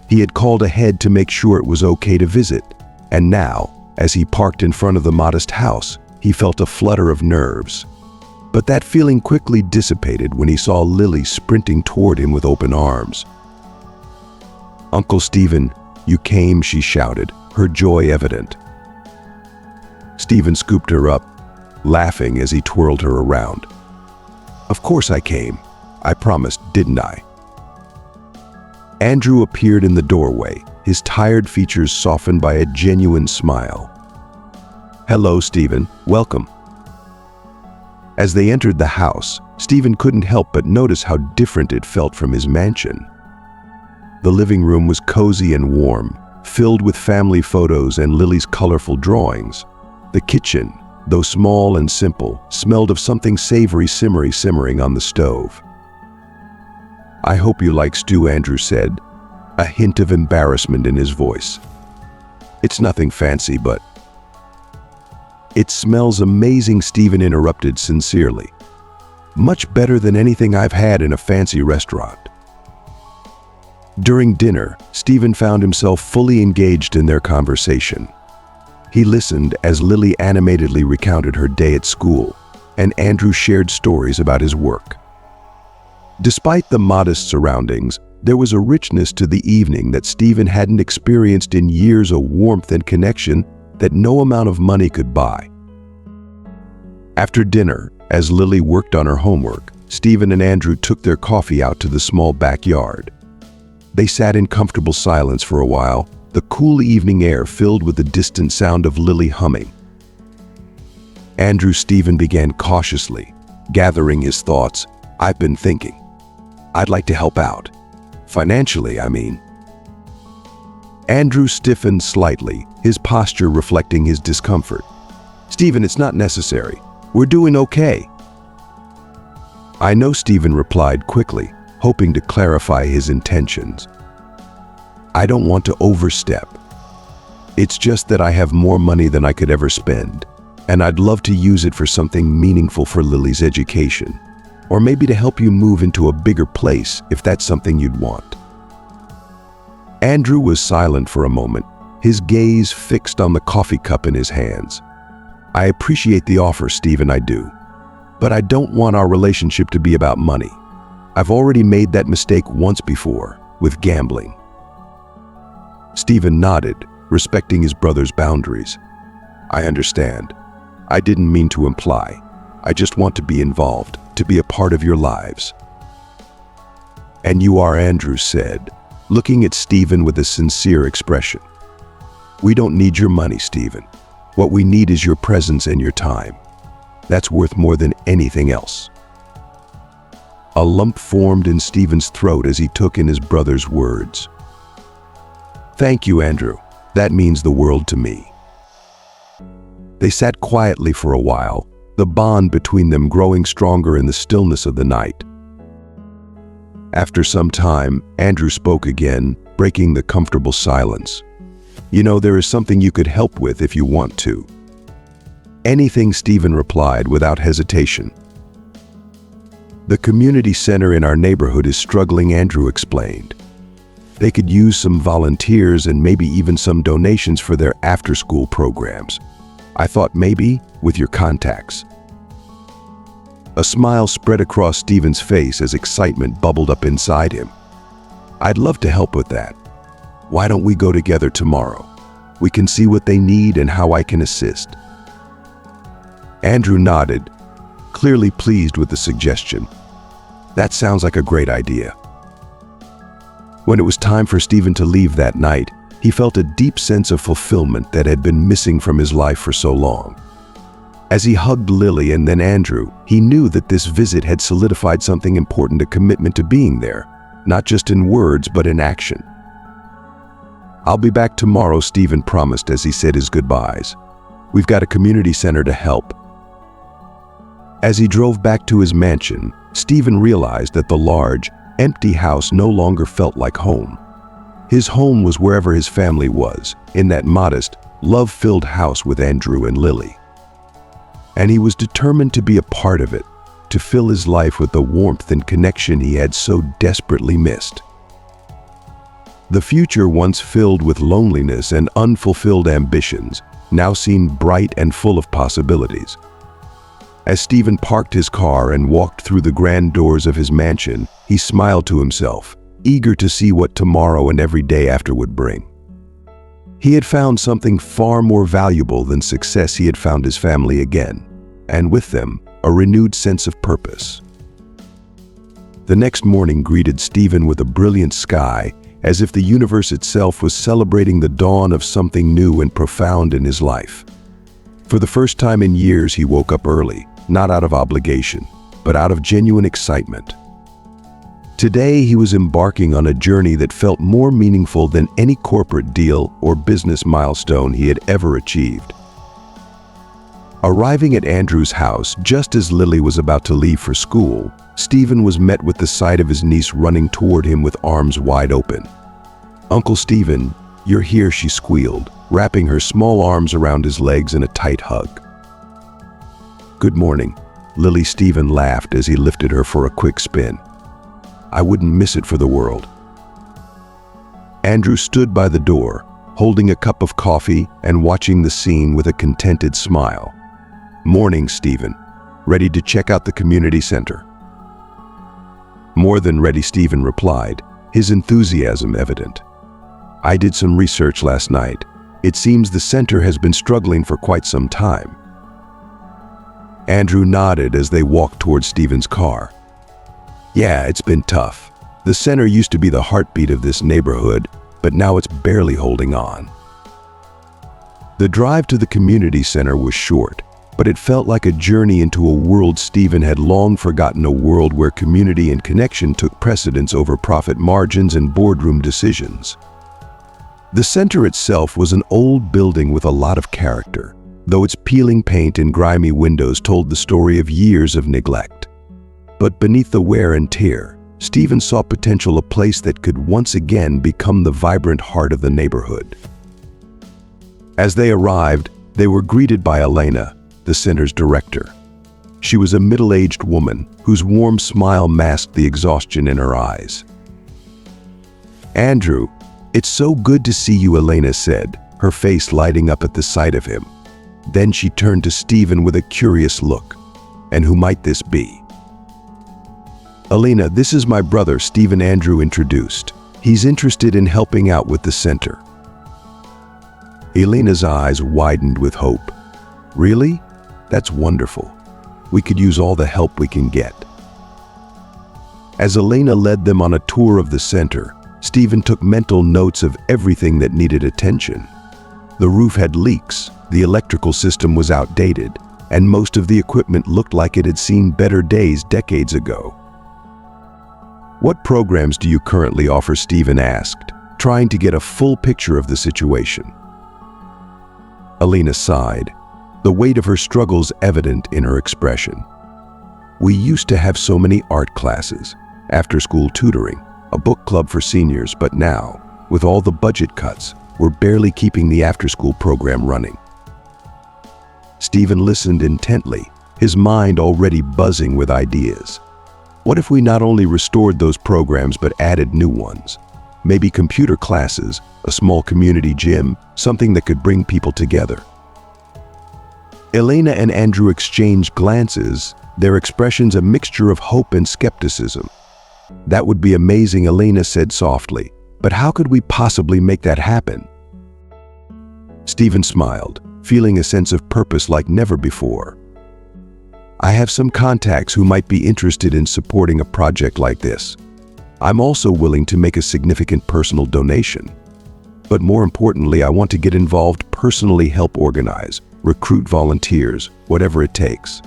He had called ahead to make sure it was okay to visit, and now, as he parked in front of the modest house, he felt a flutter of nerves. But that feeling quickly dissipated when he saw Lily sprinting toward him with open arms. "Uncle Stephen, you came," she shouted, her joy evident. Stephen scooped her up, laughing as he twirled her around. "Of course I came. I promised, didn't I?" Andrew appeared in the doorway, his tired features softened by a genuine smile. "Hello, Stephen. Welcome." As they entered the house, Stephen couldn't help but notice how different it felt from his mansion. The living room was cozy and warm, filled with family photos and Lily's colorful drawings. The kitchen, though small and simple, smelled of something savory simmering on the stove. "I hope you like stew," Andrew said, a hint of embarrassment in his voice. "It's nothing fancy, but—" "It smells amazing," Stephen interrupted sincerely. "Much better than anything I've had in a fancy restaurant." During dinner, Stephen found himself fully engaged in their conversation. He listened as Lily animatedly recounted her day at school, and Andrew shared stories about his work. Despite the modest surroundings, there was a richness to the evening that Stephen hadn't experienced in years, a warmth and connection that no amount of money could buy. After dinner, as Lily worked on her homework, Stephen and Andrew took their coffee out to the small backyard. They sat in comfortable silence for a while, the cool evening air filled with the distant sound of Lily humming. Stephen began cautiously, gathering his thoughts. "I've been thinking. I'd like to help out. Financially, I mean." Andrew stiffened slightly, his posture reflecting his discomfort. "Stephen, it's not necessary. We're doing okay." "I know," Stephen replied quickly, hoping to clarify his intentions. "I don't want to overstep. It's just that I have more money than I could ever spend, and I'd love to use it for something meaningful for Lily's education, or maybe to help you move into a bigger place if that's something you'd want." Andrew was silent for a moment, his gaze fixed on the coffee cup in his hands. "I appreciate the offer, Stephen, I do. But I don't want our relationship to be about money. I've already made that mistake once before, with gambling." Stephen nodded, respecting his brother's boundaries. "I understand. I didn't mean to imply. I just want to be involved, to be a part of your lives." "And you are," Andrew said, looking at Stephen with a sincere expression. "We don't need your money, Stephen. What we need is your presence and your time. That's worth more than anything else." A lump formed in Stephen's throat as he took in his brother's words. "Thank you, Andrew. That means the world to me." They sat quietly for a while, the bond between them growing stronger in the stillness of the night. After some time, Andrew spoke again, breaking the comfortable silence. "You know, there is something you could help with if you want to." "Anything," Stephen replied without hesitation. "The community center in our neighborhood is struggling," Andrew explained. "They could use some volunteers and maybe even some donations for their after-school programs. I thought maybe with your contacts." A smile spread across Stephen's face as excitement bubbled up inside him. "I'd love to help with that. Why don't we go together tomorrow? We can see what they need and how I can assist." Andrew nodded, clearly pleased with the suggestion. "That sounds like a great idea." When it was time for Stephen to leave that night, he felt a deep sense of fulfillment that had been missing from his life for so long. As he hugged Lily and then Andrew, he knew that this visit had solidified something important, a commitment to being there, not just in words but in action. "I'll be back tomorrow," Stephen promised as he said his goodbyes. "We've got a community center to help." As he drove back to his mansion, Stephen realized that the large, empty house no longer felt like home. His home was wherever his family was, in that modest, love-filled house with Andrew and Lily. And he was determined to be a part of it, to fill his life with the warmth and connection he had so desperately missed. The future, once filled with loneliness and unfulfilled ambitions, now seemed bright and full of possibilities. As Stephen parked his car and walked through the grand doors of his mansion, he smiled to himself, eager to see what tomorrow and every day after would bring. He had found something far more valuable than success. He had found his family again, and with them, a renewed sense of purpose. The next morning greeted Stephen with a brilliant sky, as if the universe itself was celebrating the dawn of something new and profound in his life. For the first time in years, he woke up early, not out of obligation, but out of genuine excitement. Today, he was embarking on a journey that felt more meaningful than any corporate deal or business milestone he had ever achieved. Arriving at Andrew's house just as Lily was about to leave for school, Stephen was met with the sight of his niece running toward him with arms wide open. "Uncle Stephen, you're here," she squealed, wrapping her small arms around his legs in a tight hug. "Good morning," Lily. Stephen laughed as he lifted her for a quick spin. "I wouldn't miss it for the world." Andrew stood by the door, holding a cup of coffee and watching the scene with a contented smile. "Morning, Stephen. Ready to check out the community center?" "More than ready," Stephen replied, his enthusiasm evident. "I did some research last night. It seems the center has been struggling for quite some time." Andrew nodded as they walked toward Stephen's car. "Yeah, it's been tough. The center used to be the heartbeat of this neighborhood, but now it's barely holding on." The drive to the community center was short, but it felt like a journey into a world Stephen had long forgotten, a world where community and connection took precedence over profit margins and boardroom decisions. The center itself was an old building with a lot of character, though its peeling paint and grimy windows told the story of years of neglect. But beneath the wear and tear, Stephen saw potential, a place that could once again become the vibrant heart of the neighborhood. As they arrived, they were greeted by Elena, the center's director. She was a middle-aged woman whose warm smile masked the exhaustion in her eyes. "Andrew, it's so good to see you," Elena said, her face lighting up at the sight of him. Then she turned to Stephen with a curious look. "And who might this be?" "Elena, this is my brother," Stephen. Andrew introduced. "He's interested in helping out with the center." Elena's eyes widened with hope. "Really? That's wonderful. We could use all the help we can get." As Elena led them on a tour of the center, Stephen took mental notes of everything that needed attention. The roof had leaks, the electrical system was outdated, and most of the equipment looked like it had seen better days decades ago. "What programs do you currently offer?" Stephen asked, trying to get a full picture of the situation. Elena sighed, the weight of her struggles evident in her expression. "We used to have so many art classes, after-school tutoring, a book club for seniors, but now, with all the budget cuts, we're barely keeping the after-school program running." Stephen listened intently, his mind already buzzing with ideas. What if we not only restored those programs but added new ones? Maybe computer classes, a small community gym, something that could bring people together. Elena and Andrew exchanged glances, their expressions a mixture of hope and skepticism. "That would be amazing," Elena said softly, "but how could we possibly make that happen?" Stephen smiled, feeling a sense of purpose like never before. "I have some contacts who might be interested in supporting a project like this. I'm also willing to make a significant personal donation. But more importantly, I want to get involved personally, help organize, recruit volunteers, whatever it takes."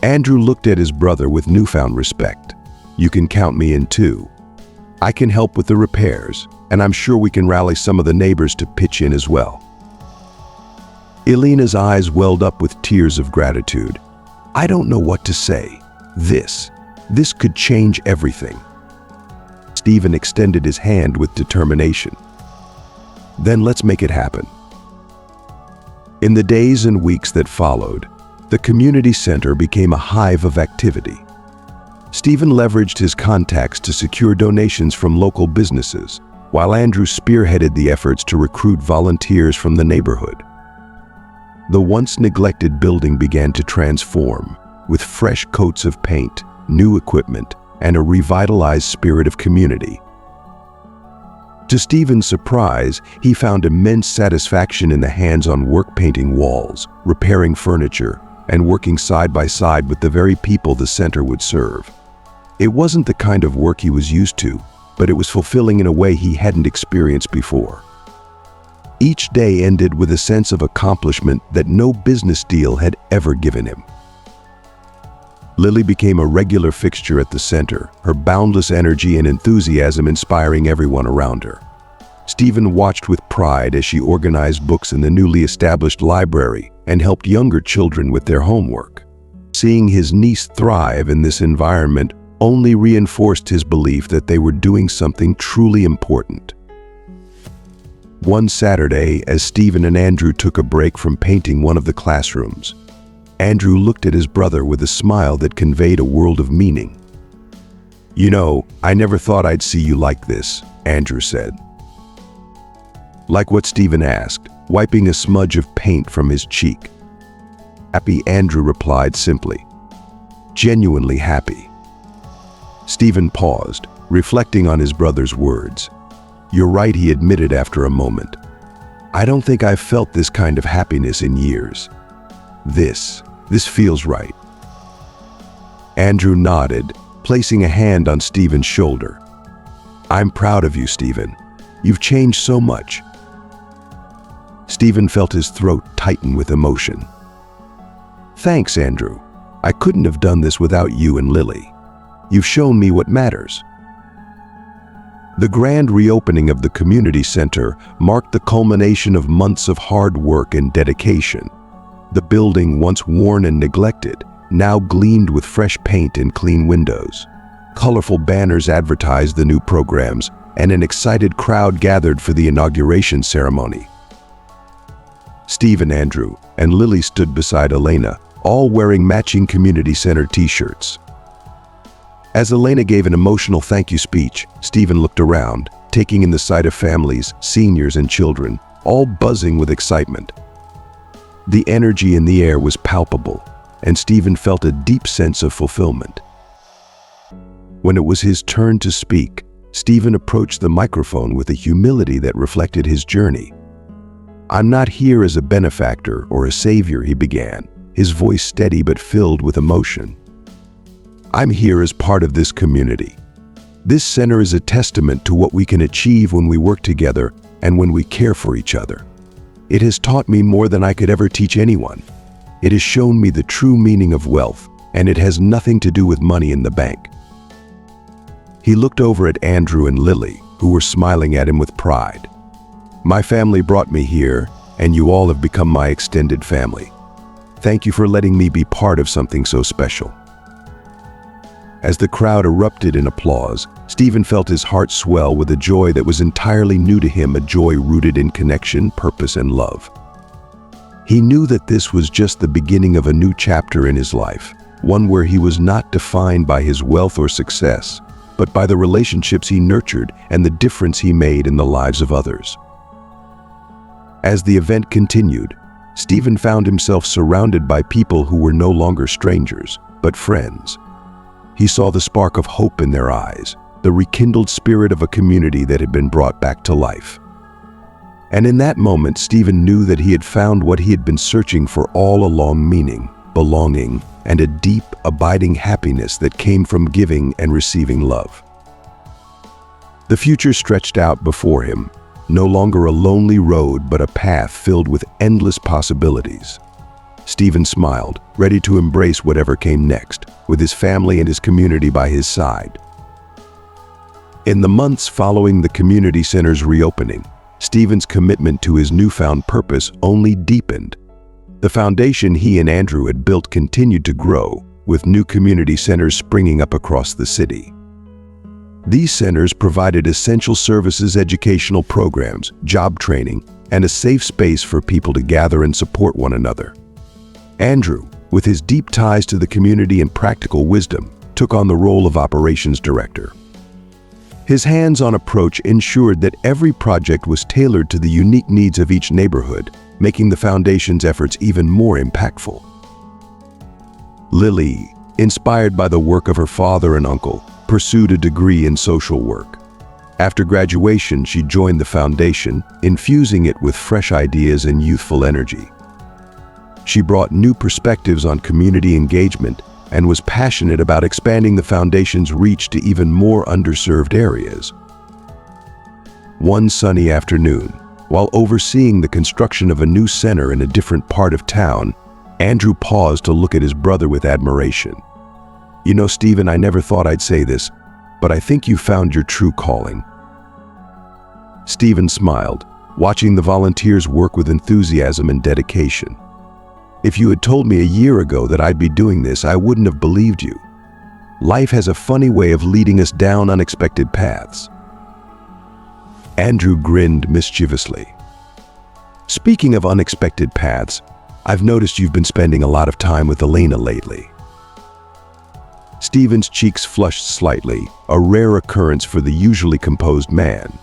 Andrew looked at his brother with newfound respect. "You can count me in too. I can help with the repairs, and I'm sure we can rally some of the neighbors to pitch in as well." Elena's eyes welled up with tears of gratitude. "I don't know what to say. This could change everything." Stephen extended his hand with determination. "Then let's make it happen." In the days and weeks that followed, the community center became a hive of activity. Stephen leveraged his contacts to secure donations from local businesses, while Andrew spearheaded the efforts to recruit volunteers from the neighborhood. The once neglected building began to transform, with fresh coats of paint, new equipment, and a revitalized spirit of community. To Stephen's surprise, he found immense satisfaction in the hands-on work painting walls, repairing furniture, and working side by side with the very people the center would serve. It wasn't the kind of work he was used to, but it was fulfilling in a way he hadn't experienced before. Each day ended with a sense of accomplishment that no business deal had ever given him. Lily became a regular fixture at the center, her boundless energy and enthusiasm inspiring everyone around her. Stephen watched with pride as she organized books in the newly established library and helped younger children with their homework. Seeing his niece thrive in this environment only reinforced his belief that they were doing something truly important. One Saturday, as Stephen and Andrew took a break from painting one of the classrooms, Andrew looked at his brother with a smile that conveyed a world of meaning. "You know, I never thought I'd see you like this," Andrew said. "Like what?" Stephen asked, wiping a smudge of paint from his cheek. "Happy," Andrew replied simply. "Genuinely happy." Stephen paused, reflecting on his brother's words. "You're right," he admitted after a moment. "I don't think I've felt this kind of happiness in years. This feels right." Andrew nodded, placing a hand on Stephen's shoulder. "I'm proud of you, Stephen. You've changed so much." Stephen felt his throat tighten with emotion. "Thanks, Andrew. I couldn't have done this without you and Lily. You've shown me what matters." The grand reopening of the community center marked the culmination of months of hard work and dedication. The building, once worn and neglected, now gleamed with fresh paint and clean windows. Colorful banners advertised the new programs, and an excited crowd gathered for the inauguration ceremony. Stephen, Andrew, and Lily stood beside Elena, all wearing matching community center t-shirts. As Elena gave an emotional thank you speech, Stephen looked around, taking in the sight of families, seniors, and children, all buzzing with excitement. The energy in the air was palpable, and Stephen felt a deep sense of fulfillment. When it was his turn to speak, Stephen approached the microphone with a humility that reflected his journey. "I'm not here as a benefactor or a savior," he began, his voice steady but filled with emotion. "I'm here as part of this community. This center is a testament to what we can achieve when we work together and when we care for each other. It has taught me more than I could ever teach anyone. It has shown me the true meaning of wealth, and it has nothing to do with money in the bank." He looked over at Andrew and Lily, who were smiling at him with pride. "My family brought me here, and you all have become my extended family. Thank you for letting me be part of something so special." As the crowd erupted in applause, Stephen felt his heart swell with a joy that was entirely new to him, a joy rooted in connection, purpose, and love. He knew that this was just the beginning of a new chapter in his life, one where he was not defined by his wealth or success, but by the relationships he nurtured and the difference he made in the lives of others. As the event continued, Stephen found himself surrounded by people who were no longer strangers, but friends. He saw the spark of hope in their eyes, the rekindled spirit of a community that had been brought back to life. And in that moment, Stephen knew that he had found what he had been searching for all along: meaning, belonging, and a deep, abiding happiness that came from giving and receiving love. The future stretched out before him, no longer a lonely road, but a path filled with endless possibilities. Stephen smiled, ready to embrace whatever came next, with his family and his community by his side. In the months following the community center's reopening, Stephen's commitment to his newfound purpose only deepened. The foundation he and Andrew had built continued to grow, with new community centers springing up across the city. These centers provided essential services, educational programs, job training, and a safe space for people to gather and support one another. Andrew, with his deep ties to the community and practical wisdom, took on the role of operations director. His hands-on approach ensured that every project was tailored to the unique needs of each neighborhood, making the foundation's efforts even more impactful. Lily, inspired by the work of her father and uncle, pursued a degree in social work. After graduation, she joined the foundation, infusing it with fresh ideas and youthful energy. She brought new perspectives on community engagement and was passionate about expanding the foundation's reach to even more underserved areas. One sunny afternoon, while overseeing the construction of a new center in a different part of town, Andrew paused to look at his brother with admiration. "You know, Stephen, I never thought I'd say this, but I think you found your true calling." Stephen smiled, watching the volunteers work with enthusiasm and dedication. "If you had told me a year ago that I'd be doing this, I wouldn't have believed you. Life has a funny way of leading us down unexpected paths." Andrew grinned mischievously. "Speaking of unexpected paths, I've noticed you've been spending a lot of time with Elena lately." Stephen's cheeks flushed slightly, a rare occurrence for the usually composed man.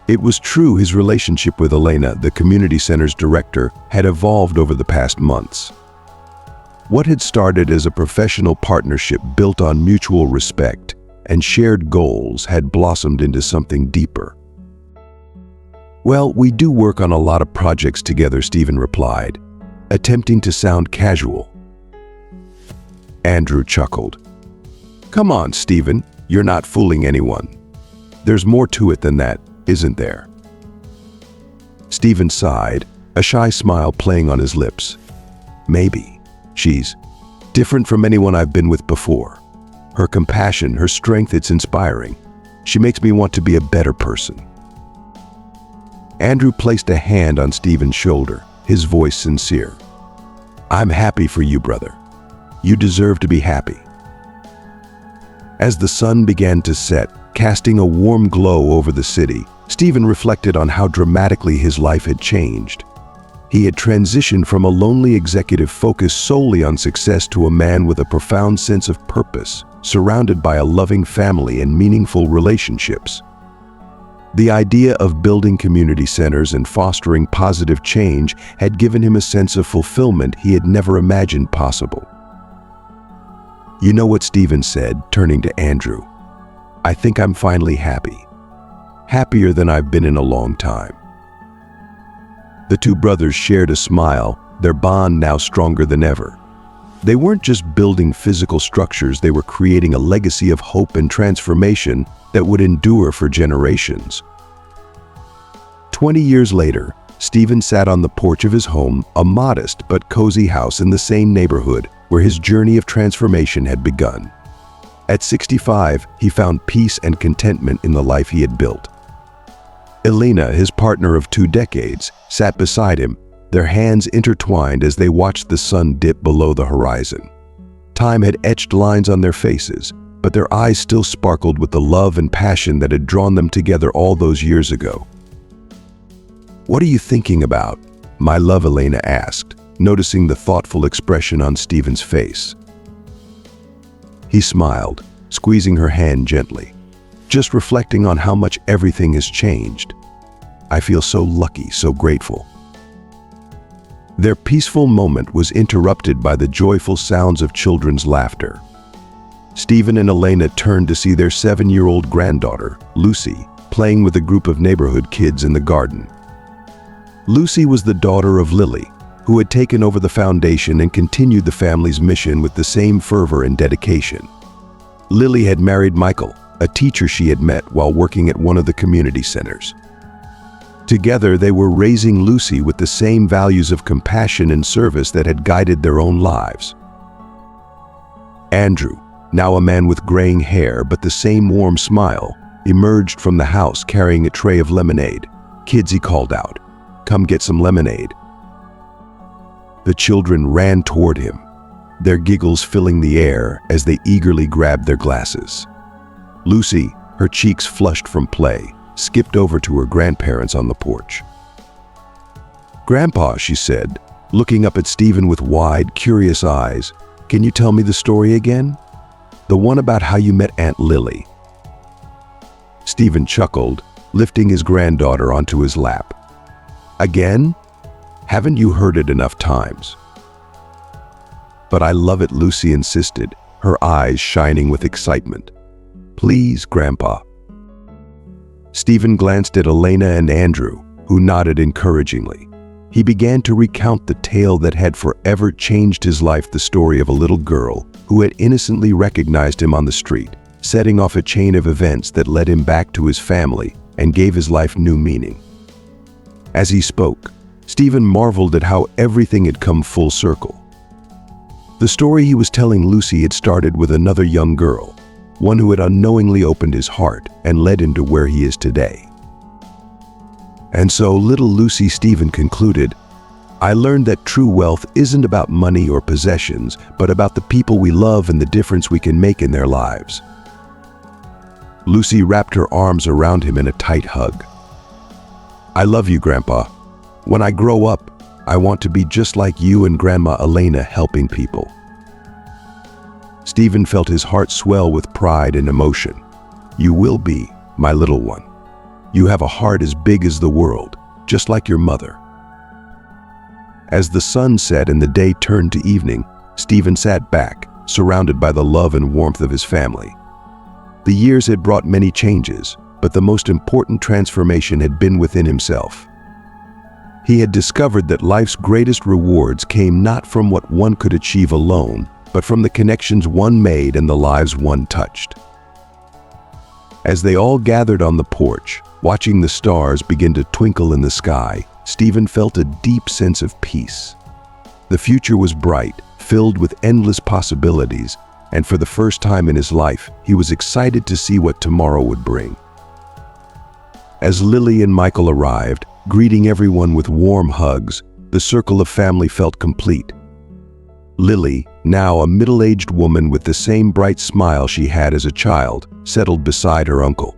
It was true his relationship with Elena, the community center's director, had evolved over the past months. What had started as a professional partnership built on mutual respect and shared goals had blossomed into something deeper. "Well, we do work on a lot of projects together," Stephen replied, attempting to sound casual. Andrew chuckled. "Come on, Stephen, you're not fooling anyone. There's more to it than that, isn't there?" Stephen sighed, a shy smile playing on his lips. "Maybe. She's different from anyone I've been with before. Her compassion, her strength, it's inspiring. She makes me want to be a better person." Andrew placed a hand on Stephen's shoulder, his voice sincere. "I'm happy for you, brother. You deserve to be happy." As the sun began to set, casting a warm glow over the city, Stephen reflected on how dramatically his life had changed. He had transitioned from a lonely executive focused solely on success to a man with a profound sense of purpose, surrounded by a loving family and meaningful relationships. The idea of building community centers and fostering positive change had given him a sense of fulfillment he had never imagined possible. "You know what," Stephen said, turning to Andrew. "I think I'm finally happy. Happier than I've been in a long time." The two brothers shared a smile, their bond now stronger than ever. They weren't just building physical structures, they were creating a legacy of hope and transformation that would endure for generations. 20 years later, Stephen sat on the porch of his home, a modest but cozy house in the same neighborhood where his journey of transformation had begun. At 65, he found peace and contentment in the life he had built. Elena, his partner of 2 decades, sat beside him, their hands intertwined as they watched the sun dip below the horizon. Time had etched lines on their faces, but their eyes still sparkled with the love and passion that had drawn them together all those years ago. "What are you thinking about?" my love, Elena asked, noticing the thoughtful expression on Stephen's face. He smiled, squeezing her hand gently. "Just reflecting on how much everything has changed. I feel so lucky, so grateful." Their peaceful moment was interrupted by the joyful sounds of children's laughter. Stephen and Elena turned to see their 7-year-old granddaughter, Lucy, playing with a group of neighborhood kids in the garden. Lucy was the daughter of Lily, who had taken over the foundation and continued the family's mission with the same fervor and dedication. Lily had married Michael, a teacher she had met while working at one of the community centers. Together, they were raising Lucy with the same values of compassion and service that had guided their own lives. Andrew, now a man with graying hair but the same warm smile, emerged from the house carrying a tray of lemonade. "Kids," he called out, "come get some lemonade." The children ran toward him, their giggles filling the air as they eagerly grabbed their glasses. Lucy, her cheeks flushed from play, skipped over to her grandparents on the porch. "Grandpa," she said, looking up at Stephen with wide, curious eyes, "can you tell me the story again? The one about how you met Aunt Lily." Stephen chuckled, lifting his granddaughter onto his lap. Again? Haven't you heard it enough times? But I love it, Lucy insisted, her eyes shining with excitement. Please, Grandpa. Stephen glanced at Elena and Andrew, who nodded encouragingly. He began to recount the tale that had forever changed his life, the story of a little girl who had innocently recognized him on the street, setting off a chain of events that led him back to his family and gave his life new meaning. As he spoke, Stephen marveled at how everything had come full circle. The story he was telling Lucy had started with another young girl, one who had unknowingly opened his heart and led him to where he is today. And so, little Lucy, Stephen concluded, I learned that true wealth isn't about money or possessions, but about the people we love and the difference we can make in their lives. Lucy wrapped her arms around him in a tight hug. I love you, Grandpa. When I grow up, I want to be just like you and Grandma Elena, helping people. Stephen felt his heart swell with pride and emotion. You will be, my little one. You have a heart as big as the world, just like your mother. As the sun set and the day turned to evening, Stephen sat back, surrounded by the love and warmth of his family. The years had brought many changes, but the most important transformation had been within himself. He had discovered that life's greatest rewards came not from what one could achieve alone, but from the connections one made and the lives one touched. As they all gathered on the porch, watching the stars begin to twinkle in the sky, Stephen felt a deep sense of peace. The future was bright, filled with endless possibilities, and for the first time in his life, he was excited to see what tomorrow would bring. As Lily and Michael arrived, greeting everyone with warm hugs, the circle of family felt complete. Lily, now a middle-aged woman with the same bright smile she had as a child, settled beside her uncle.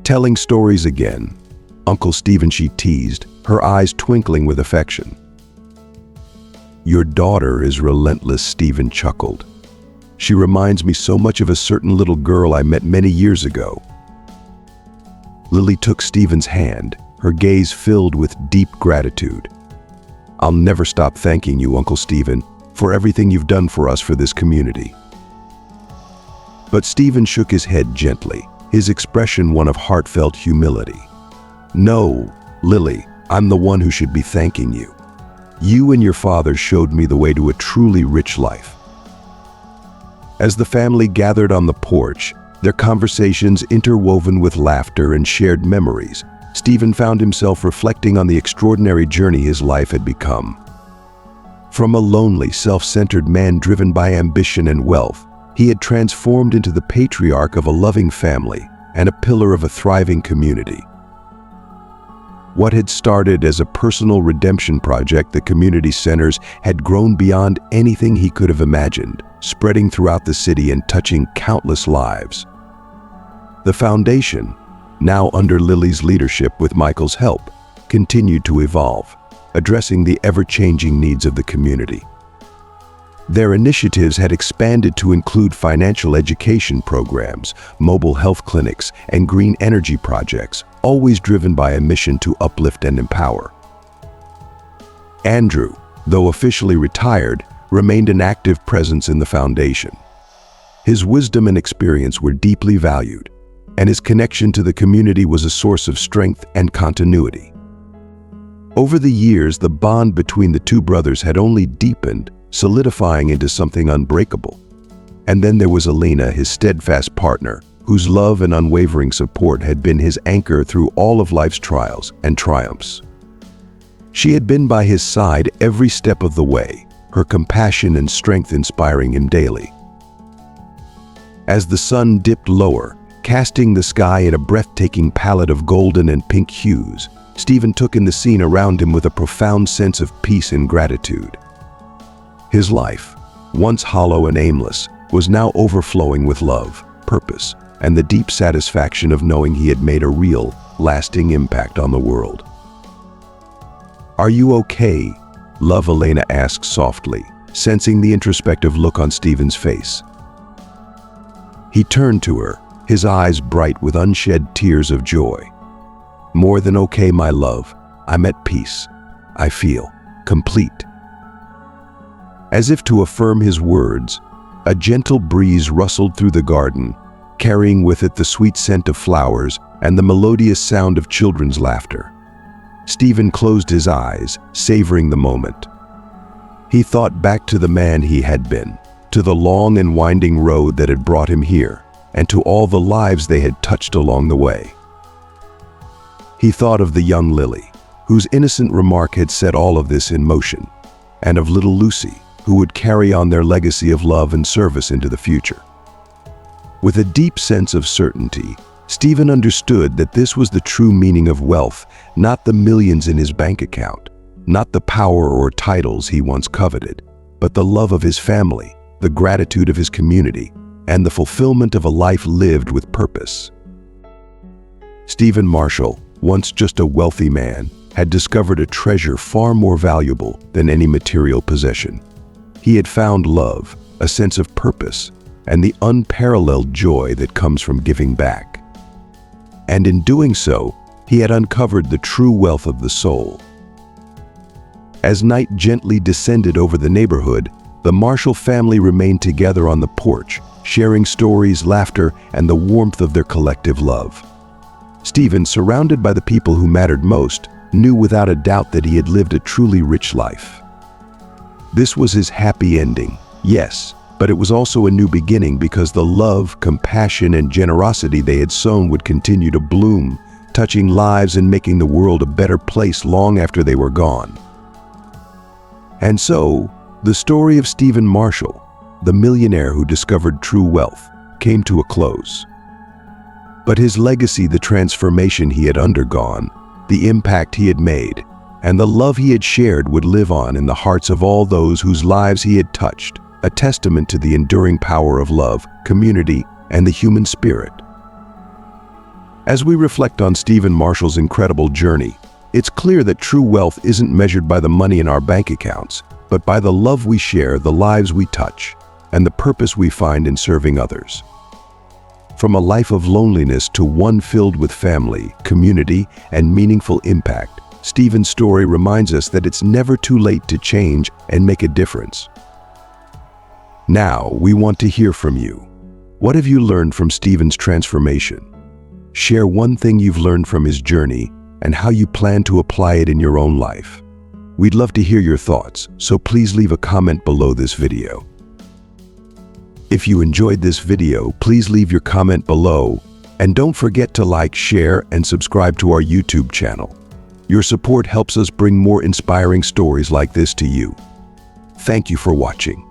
Telling stories again, Uncle Stephen, she teased, her eyes twinkling with affection. Your daughter is relentless, Stephen chuckled. She reminds me so much of a certain little girl I met many years ago. Lily took Stephen's hand, her gaze filled with deep gratitude. I'll never stop thanking you, Uncle Stephen, for everything you've done for us, for this community. But Stephen shook his head gently, his expression one of heartfelt humility. No, Lily, I'm the one who should be thanking you. You and your father showed me the way to a truly rich life. As the family gathered on the porch, their conversations interwoven with laughter and shared memories, Stephen found himself reflecting on the extraordinary journey his life had become. From a lonely, self-centered man driven by ambition and wealth, he had transformed into the patriarch of a loving family and a pillar of a thriving community. What had started as a personal redemption project, the community centers, had grown beyond anything he could have imagined, spreading throughout the city and touching countless lives. The foundation, now under Lily's leadership with Michael's help, continued to evolve, addressing the ever-changing needs of the community. Their initiatives had expanded to include financial education programs, mobile health clinics, and green energy projects, always driven by a mission to uplift and empower. Andrew, though officially retired, remained an active presence in the foundation. His wisdom and experience were deeply valued, and his connection to the community was a source of strength and continuity. Over the years, the bond between the two brothers had only deepened, solidifying into something unbreakable. And then there was Elena, his steadfast partner, whose love and unwavering support had been his anchor through all of life's trials and triumphs. She had been by his side every step of the way, her compassion and strength inspiring him daily. As the sun dipped lower, casting the sky in a breathtaking palette of golden and pink hues, Stephen took in the scene around him with a profound sense of peace and gratitude. His life, once hollow and aimless, was now overflowing with love, purpose, and the deep satisfaction of knowing he had made a real, lasting impact on the world. Are you okay? Love, Elena asked softly, sensing the introspective look on Stephen's face. He turned to her, his eyes bright with unshed tears of joy. "More than okay, my love. I'm at peace. I feel complete." As if to affirm his words, a gentle breeze rustled through the garden, carrying with it the sweet scent of flowers and the melodious sound of children's laughter. Stephen closed his eyes, savoring the moment. He thought back to the man he had been, to the long and winding road that had brought him here, and to all the lives they had touched along the way. He thought of the young Lily, whose innocent remark had set all of this in motion, and of little Lucy, who would carry on their legacy of love and service into the future. With a deep sense of certainty, Stephen understood that this was the true meaning of wealth, not the millions in his bank account, not the power or titles he once coveted, but the love of his family, the gratitude of his community, and the fulfillment of a life lived with purpose. Stephen Marshall, once just a wealthy man, had discovered a treasure far more valuable than any material possession. He had found love, a sense of purpose, and the unparalleled joy that comes from giving back. And in doing so, he had uncovered the true wealth of the soul. As night gently descended over the neighborhood, the Marshall family remained together on the porch, sharing stories, laughter, and the warmth of their collective love. Stephen, surrounded by the people who mattered most, knew without a doubt that he had lived a truly rich life. This was his happy ending, yes, but it was also a new beginning because the love, compassion, and generosity they had sown would continue to bloom, touching lives and making the world a better place long after they were gone. And so, the story of Stephen Marshall, the millionaire who discovered true wealth, came to a close. But his legacy, the transformation he had undergone, the impact he had made, and the love he had shared would live on in the hearts of all those whose lives he had touched, a testament to the enduring power of love, community, and the human spirit. As we reflect on Stephen Marshall's incredible journey, it's clear that true wealth isn't measured by the money in our bank accounts, but by the love we share, the lives we touch, and the purpose we find in serving others. From a life of loneliness to one filled with family, community, and meaningful impact, Stephen's story reminds us that it's never too late to change and make a difference. Now, we want to hear from you. What have you learned from Stephen's transformation? Share one thing you've learned from his journey and how you plan to apply it in your own life. We'd love to hear your thoughts, so please leave a comment below this video. If you enjoyed this video, please leave your comment below, and don't forget to like, share, and subscribe to our YouTube channel. Your support helps us bring more inspiring stories like this to you. Thank you for watching.